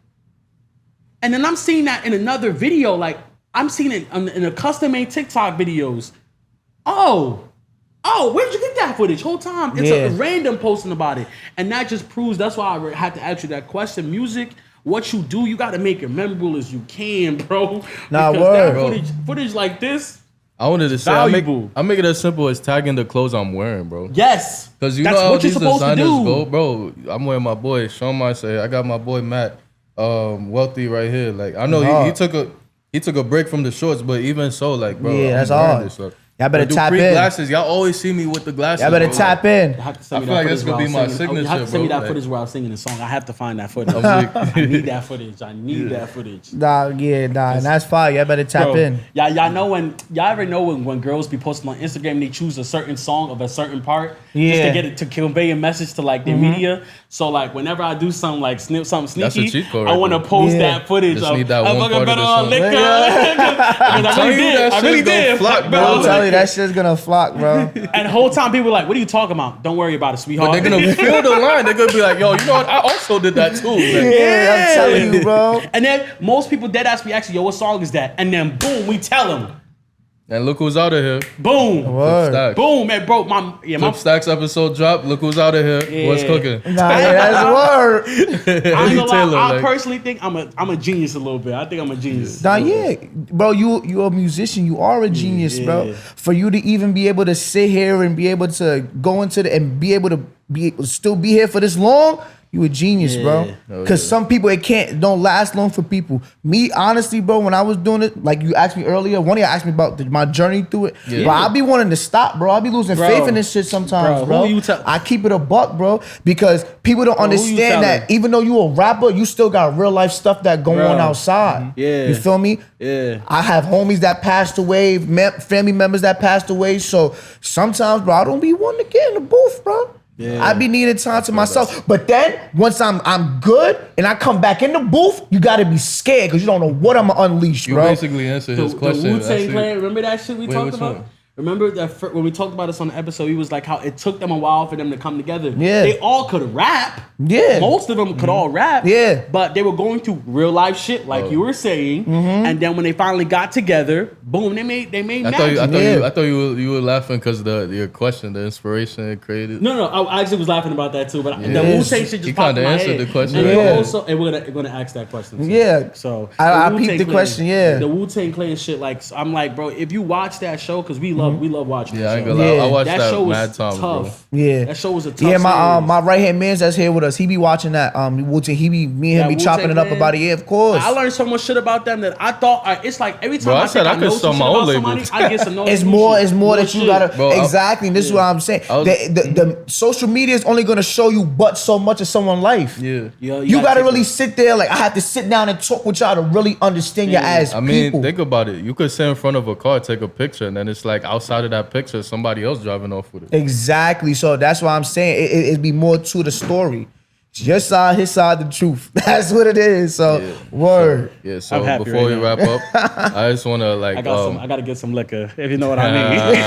[SPEAKER 2] And then I'm seeing that in another video, like I'm seeing it in a custom-made TikTok videos. Oh, where'd you get that footage? Whole time it's a random posting about it, and that just proves. That's why I had to ask you that question. Music, what you do, you got to make it memorable as you can, bro.
[SPEAKER 3] Nah,
[SPEAKER 2] because that footage like this.
[SPEAKER 1] I wanted to say, I make it as simple as tagging the clothes I'm wearing, bro.
[SPEAKER 2] Yes,
[SPEAKER 1] because you know how these designers go, bro. I'm wearing my boy Sean Marseille. I got my boy Matt, Wealthy right here. Like I know he took a break from the shorts, but even so, like bro,
[SPEAKER 3] that's all. Y'all better tap in.
[SPEAKER 1] Glasses. Y'all always see me with the glasses.
[SPEAKER 3] Y'all better tap in.
[SPEAKER 2] I feel like that's gonna be my signature. You have to send me that footage where I was singing the song. I have to find that footage. I need that footage.
[SPEAKER 3] And that's fine. Y'all better tap in.
[SPEAKER 2] Y'all know y'all ever know when girls be posting on Instagram, they choose a certain song of a certain part just to get it to convey a message to like their media. So like whenever I do something like something sneaky, I want to post that footage of I'm fucking better on liquor. I really did.
[SPEAKER 3] Bro, tell you that shit's gonna flock, bro.
[SPEAKER 2] And the whole time people are like, what are you talking about? Don't worry about it, sweetheart.
[SPEAKER 1] But they're gonna feel the line. They're gonna be like, yo, you know what? I also did that too.
[SPEAKER 3] I'm telling you, bro.
[SPEAKER 2] And then most people dead ask me, actually, yo, what song is that? And then boom, we tell them.
[SPEAKER 1] And look who's out of here.
[SPEAKER 2] Boom. Boom, man, bro. Flipp
[SPEAKER 1] Stackks episode dropped. Look who's out of here. What's cooking?
[SPEAKER 3] That's a word.
[SPEAKER 2] I'm gonna lie, I personally think I'm a genius a little bit. I think I'm a genius.
[SPEAKER 3] Bro, you're a musician. You are a genius, bro. For you to even be able to sit here and be able to go into and be able to still be here for this long. You a genius, bro. Because some people, don't last long for people. Me, honestly, bro, when I was doing it, like you asked me earlier, one of you asked me about my journey through it. But I be wanting to stop, bro. I be losing faith in this shit sometimes, bro. I keep it a buck, bro, because people don't understand that even though you a rapper, you still got real life stuff that going on outside. You feel me? I have homies that passed away, family members that passed away. So sometimes, bro, I don't be wanting to get in the booth, bro. I be needing time to myself. But then once I'm good and I come back in the booth, you gotta be scared because you don't know what I'm gonna unleash, bro.
[SPEAKER 1] You basically answered his question.
[SPEAKER 2] The Wu-Tang Clan, remember that shit we talked about? Remember that when we talked about this on the episode, he was like how it took them a while for them to come together. They all could rap. Most of them could all rap. But they were going through real life shit, like you were saying. And then when they finally got together, boom, they made magic.
[SPEAKER 1] I thought you were laughing because your question, the inspiration it created.
[SPEAKER 2] No, I actually was laughing about that too. But the Wu-Tang shit just popped in my head.
[SPEAKER 1] You answered the question.
[SPEAKER 2] And we're gonna ask that question too. So
[SPEAKER 3] I peeped the question.
[SPEAKER 2] The Wu-Tang Clan shit, like I'm like, bro, if you watch that show, because we love watching that
[SPEAKER 1] show. I ain't gonna lie. I watched that
[SPEAKER 2] show was
[SPEAKER 1] mad time,
[SPEAKER 2] tough.
[SPEAKER 1] bro.
[SPEAKER 2] That show was a tough series.
[SPEAKER 3] My right hand man's that's here with us. He be watching that. Wu-Tang. Me and him be chopping it up about it. Yeah, of course.
[SPEAKER 2] I learned so much shit about them that I thought it's like every time I know some shit about somebody, I get some
[SPEAKER 3] It's more that you gotta exactly. And this is what I'm saying. The social media is only gonna show you but so much of someone's life. You gotta really sit there. Like I have to sit down and talk with y'all to really understand your ass.
[SPEAKER 1] I mean, think about it. You could sit in front of a car, take a picture, and then it's like outside of that picture, somebody else driving off with it.
[SPEAKER 3] Exactly. So that's why I'm saying it'd be more to the story. It's your side, his side, the truth. That's what it is. So word.
[SPEAKER 1] So before we wrap up, I just wanna
[SPEAKER 2] I gotta get some liquor, if you know what I mean.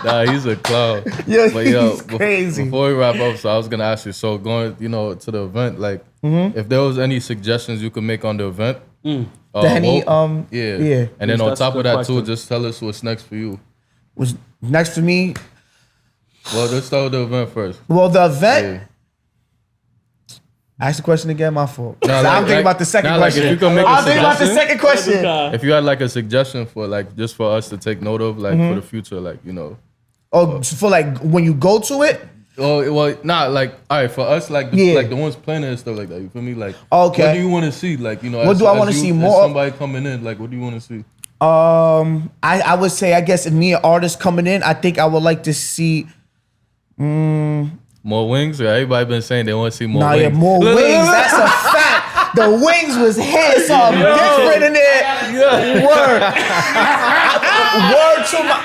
[SPEAKER 1] Nah, he's a clown.
[SPEAKER 3] He's crazy.
[SPEAKER 1] Before we wrap up, so I was gonna ask you, so going, to the event, like if there was any suggestions you could make on the event.
[SPEAKER 3] Henny,
[SPEAKER 1] and then on top of that too, just tell us what's next for you.
[SPEAKER 3] What's next for me?
[SPEAKER 1] Well, let's start with the event first.
[SPEAKER 3] Well, the event. Ask the question again, my fault. I'm thinking about the second question.
[SPEAKER 1] If you can make
[SPEAKER 3] I'm thinking about the second question.
[SPEAKER 1] If you had like a suggestion for like just for us to take note of, like for the future, like
[SPEAKER 3] for like when you go to it.
[SPEAKER 1] Oh well, not like all right for us, like like the ones planning and stuff like that. You feel me? Like what do you want to see? Like
[SPEAKER 3] what do I want to see more?
[SPEAKER 1] Somebody coming in, like what do you want to see?
[SPEAKER 3] I would say, I guess, if me an artist coming in, I think I would like to see.
[SPEAKER 1] More wings? Everybody been saying they want to see more wings.
[SPEAKER 3] Yeah, more wings. That's a fact. The wings was hit, something different in there. Yeah. Word. Word to my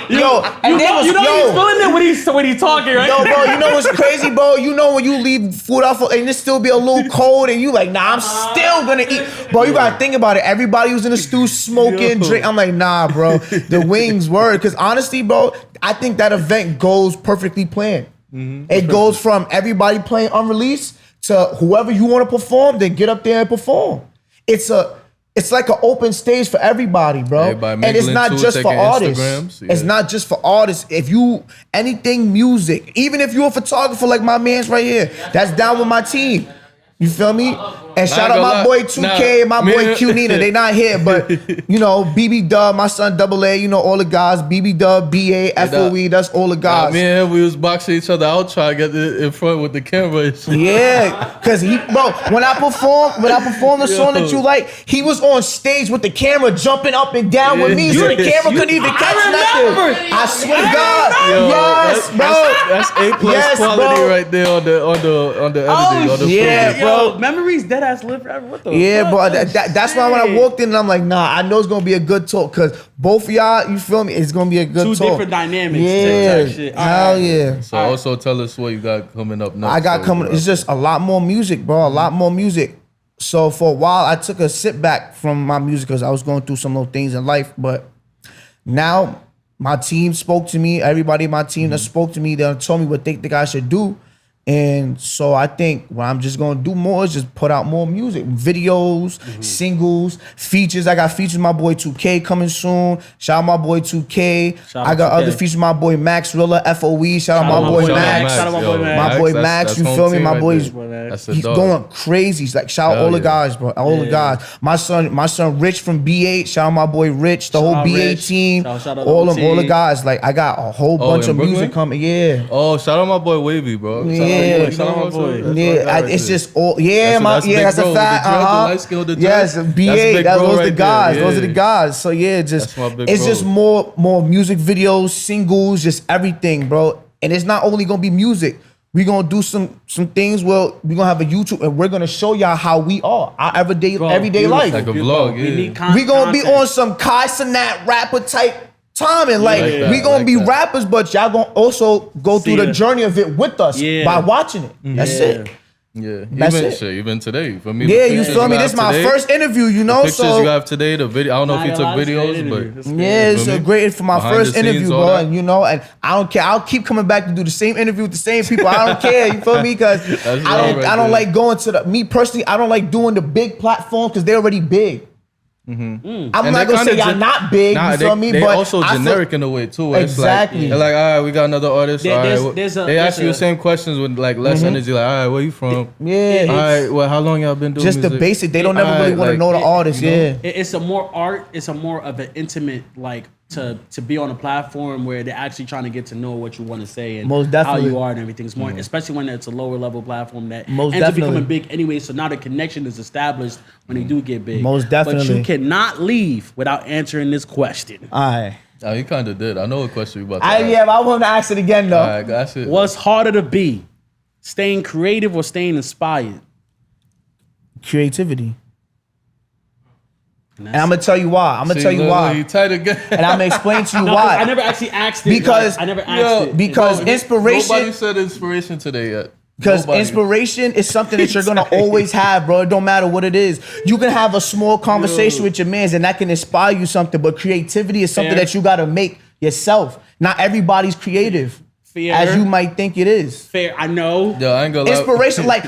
[SPEAKER 3] and then
[SPEAKER 2] he's feeling it when he's talking, right?
[SPEAKER 3] Yo, bro, you know what's crazy, bro? You know when you leave food out and it still be a little cold and you like, nah, I'm still gonna eat. Bro, you gotta think about it. Everybody was in the stew smoking, drink. I'm like, nah, bro. The wings word. Cause honestly, bro, I think that event goes perfectly planned. It goes from everybody playing unreleased to whoever you want to perform, then get up there and perform. It's like an open stage for everybody, bro. And it's not just for artists. It's not just for artists. If you anything music, even if you're a photographer like my man's right here, that's down with my team. You feel me? And shout out my boy 2K and my boy Q Nina. They not here, but you know, BB Dub, my son Double A, you know, all the guys, BB Dub, BA, FOE, that's all the guys.
[SPEAKER 1] Me and him, we was boxing each other out trying to get in front with the camera.
[SPEAKER 3] Yeah, cause when I performed the song that you like, he was on stage with the camera jumping up and down with me, so the camera couldn't even catch nothing. I swear to God. Yes, bro.
[SPEAKER 1] That's A+ quality right there on the editing. On the
[SPEAKER 3] yeah, bro.
[SPEAKER 2] Memories dead ass live forever. What the
[SPEAKER 3] fuck?
[SPEAKER 2] Bro.
[SPEAKER 3] That's why when I walked in, I'm like, nah, I know it's gonna be a good talk, cause both of y'all, you feel me? It's gonna be a good talk.
[SPEAKER 2] Two different dynamics.
[SPEAKER 3] Yeah,
[SPEAKER 2] shit.
[SPEAKER 3] Hell yeah.
[SPEAKER 1] So also tell us what you got coming up next.
[SPEAKER 3] I got coming. It's just a lot more music, bro. A lot more music. So for a while, I took a sit back from my music because I was going through some little things in life. But now my team spoke to me. Everybody in my team that spoke to me, they told me what they think I should do. And so I think what I'm just gonna do more is just put out more music, videos, singles, features. I got features with my boy 2K coming soon. Shout out my boy 2K. I got other features with my boy Max Rilla, FOE. Shout out my boy Max.
[SPEAKER 2] Shout out my boy Max.
[SPEAKER 3] My boy Max, you feel me? My boy's he's going crazy. He's like, shout out all the guys, bro. All the guys. My son Rich from B8. Shout out my boy Rich, the whole B8 team. All the guys. Like I got a whole bunch of music coming. Yeah.
[SPEAKER 1] Oh, shout out my boy Wavy, bro.
[SPEAKER 3] It's just all that's a fact. Yes, BA, those are the guys. Those are the guys. So yeah, just more music videos, singles, just everything, bro. And it's not only gonna be music. We're gonna do some things where we're gonna have a YouTube and we're gonna show y'all how we are, our everyday life.
[SPEAKER 1] Like a vlog,
[SPEAKER 3] we gonna be on some Kai Cenat rapper type timing, we gonna be rappers, but y'all gonna also go through the journey of it with us by watching it. That's it.
[SPEAKER 1] Yeah,
[SPEAKER 3] that's
[SPEAKER 1] even today for me.
[SPEAKER 3] Yeah, you feel me? This is my first interview, you know.
[SPEAKER 1] The pictures you have today, the video. I don't know if you took videos, but
[SPEAKER 3] yeah, it's great for my first interview, bro. And you know, and I don't care. I'll keep coming back to do the same interview with the same people. I don't care. You feel me? Because I don't like going to me personally. I don't like doing the big platform because they're already big. I'm not gonna say y'all not big, you feel me?
[SPEAKER 1] They
[SPEAKER 3] but
[SPEAKER 1] also generic in a way too.
[SPEAKER 3] Exactly.
[SPEAKER 1] They're like, all right, we got another artist. They ask you the same questions with like less energy. Like, all right, where you from?
[SPEAKER 3] Yeah.
[SPEAKER 1] All right, well, how long y'all been doing
[SPEAKER 3] just
[SPEAKER 1] music?
[SPEAKER 3] The basic. They don't ever really want to know the artist. Yeah.
[SPEAKER 2] It's a more art. It's a more of an intimate to be on a platform where they're actually trying to get to know what you want to say and how you are and everything. It's more, especially when it's a lower level platform that ends up becoming big anyway. So now the connection is established when they do get big.
[SPEAKER 3] Most definitely.
[SPEAKER 2] But you cannot leave without answering this question.
[SPEAKER 3] All right.
[SPEAKER 1] Oh, you kind of did. I know a question you about to ask.
[SPEAKER 3] Yeah, but I want to ask it again though.
[SPEAKER 1] All right, that's it.
[SPEAKER 2] What's harder to be, staying creative or staying inspired?
[SPEAKER 3] Creativity. And I'm gonna tell you why. I'm gonna tell you why.
[SPEAKER 1] You tight again.
[SPEAKER 3] And I'm gonna explain to you why.
[SPEAKER 2] I never actually asked it.
[SPEAKER 3] Because
[SPEAKER 2] I never asked it.
[SPEAKER 3] Because inspiration.
[SPEAKER 1] Nobody said inspiration today yet.
[SPEAKER 3] Because inspiration is something that you're gonna always have, bro. It don't matter what it is. You can have a small conversation with your mans, and that can inspire you something. But creativity is something that you gotta make yourself. Not everybody's creative. As you might think it is.
[SPEAKER 2] Fair, I know.
[SPEAKER 1] Yo, I ain't gonna
[SPEAKER 3] inspiration, like,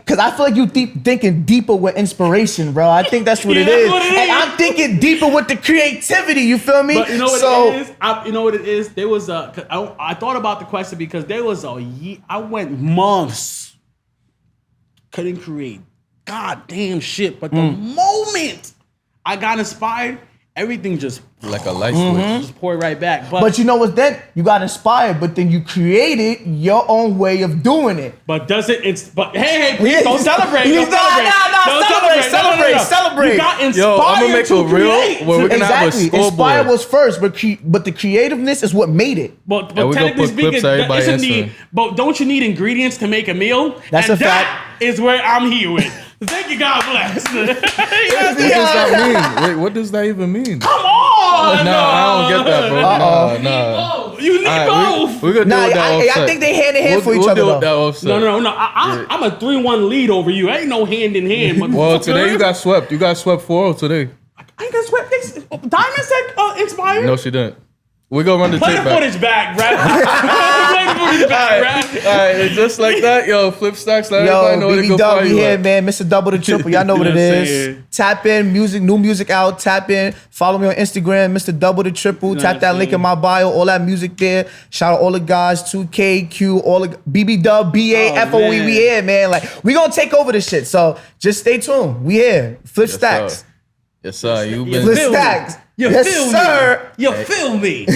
[SPEAKER 3] cause I feel like you thinking deeper with inspiration, bro. I think that's what it is. And I'm thinking deeper with the creativity. You feel me?
[SPEAKER 2] But you know what it is? You know what it is? There was I thought about the question because there was I went months couldn't create goddamn shit, but the moment I got inspired, everything just
[SPEAKER 1] Like a light switch.
[SPEAKER 2] just poured right back.
[SPEAKER 3] But you know what's then? You got inspired, but then you created your own way of doing it.
[SPEAKER 2] But does it? It's but hey, please don't celebrate.
[SPEAKER 3] Nah,
[SPEAKER 2] Don't celebrate.
[SPEAKER 3] Celebrate.
[SPEAKER 2] You got inspired
[SPEAKER 1] Yo, I'm gonna make
[SPEAKER 2] to
[SPEAKER 1] a reel
[SPEAKER 2] create.
[SPEAKER 1] where we're gonna have a
[SPEAKER 3] Exactly.
[SPEAKER 1] scoreboard.
[SPEAKER 3] Inspired was first, but the creativeness is what made it.
[SPEAKER 2] But
[SPEAKER 1] And we gonna
[SPEAKER 2] technically
[SPEAKER 1] put clips
[SPEAKER 2] speaking,
[SPEAKER 1] of everybody
[SPEAKER 2] isn't
[SPEAKER 1] answering.
[SPEAKER 2] but don't you need ingredients to make a meal?
[SPEAKER 3] That's
[SPEAKER 2] and
[SPEAKER 3] a
[SPEAKER 2] that
[SPEAKER 3] fact.
[SPEAKER 2] is where I'm here with. Thank you, God bless.
[SPEAKER 1] What does that mean? Wait, what does that even mean?
[SPEAKER 2] Come on!
[SPEAKER 1] No, I don't get that, bro. Nah.
[SPEAKER 2] You need both.
[SPEAKER 1] We're gonna
[SPEAKER 3] Nah,
[SPEAKER 1] deal with that offset.
[SPEAKER 3] I think they hand in hand for each
[SPEAKER 1] we'll
[SPEAKER 3] other.
[SPEAKER 1] deal with
[SPEAKER 3] Though.
[SPEAKER 1] that offset.
[SPEAKER 2] No. I'm a 3-1 lead over you. Ain't no hand in hand.
[SPEAKER 1] Well, today you got swept. You got swept 4-0 today.
[SPEAKER 2] I ain't got swept. Diamond said inspired.
[SPEAKER 1] No, she didn't. We're gonna run the
[SPEAKER 2] Play
[SPEAKER 1] tape
[SPEAKER 2] the
[SPEAKER 1] back.
[SPEAKER 2] footage back, bruh. Play the footage back, bruh.
[SPEAKER 1] All right, and just like that, yo, Flipp Stackks, let everybody know where to
[SPEAKER 3] BB
[SPEAKER 1] go
[SPEAKER 3] Dub,
[SPEAKER 1] find
[SPEAKER 3] we
[SPEAKER 1] you
[SPEAKER 3] here,
[SPEAKER 1] at.
[SPEAKER 3] man. Mr. Double the Triple. Y'all know what it
[SPEAKER 2] You know what I'm
[SPEAKER 3] is.
[SPEAKER 2] saying?
[SPEAKER 3] Tap in, new music out. Tap in. Follow me on Instagram, Mr. Double the Triple.
[SPEAKER 2] know
[SPEAKER 3] Tap
[SPEAKER 2] what
[SPEAKER 3] that
[SPEAKER 2] I'm
[SPEAKER 3] link in
[SPEAKER 2] saying?
[SPEAKER 3] my bio. All that music there. Shout out all the guys, 2K, Q, all the BB Dub, BA,
[SPEAKER 2] Oh,
[SPEAKER 3] FOE.
[SPEAKER 2] man.
[SPEAKER 3] We here, man. Like we gonna take over this shit. So just stay tuned. We here. Flipp
[SPEAKER 1] Yes,
[SPEAKER 3] Stacks.
[SPEAKER 1] sir. Yes, sir. You've
[SPEAKER 2] You
[SPEAKER 1] been
[SPEAKER 3] Flipp
[SPEAKER 2] feel me?
[SPEAKER 3] Stacks.
[SPEAKER 2] You
[SPEAKER 3] Yes,
[SPEAKER 2] feel
[SPEAKER 3] sir.
[SPEAKER 2] me? You feel me?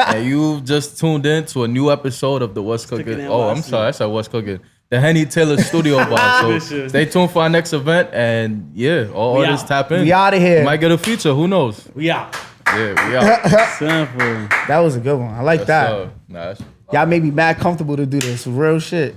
[SPEAKER 1] and you've just tuned in to a new episode of the What's Cooking.
[SPEAKER 2] Cookin'
[SPEAKER 1] Oh, I'm
[SPEAKER 2] NYC.
[SPEAKER 1] sorry, I said What's Cooking. The Henny Taylor Studio Vibe. So
[SPEAKER 2] Delicious.
[SPEAKER 1] stay tuned for our next event, and yeah, all
[SPEAKER 2] We
[SPEAKER 1] artists
[SPEAKER 2] out.
[SPEAKER 1] tap in.
[SPEAKER 3] We outta here.
[SPEAKER 1] Might get a feature. Who knows?
[SPEAKER 2] We out.
[SPEAKER 1] Yeah, we out.
[SPEAKER 2] Simple.
[SPEAKER 3] That was a good one. I like
[SPEAKER 1] Yes,
[SPEAKER 3] that.
[SPEAKER 1] sir. Nah, that's-
[SPEAKER 3] Y'all made me mad comfortable to do this. Real shit.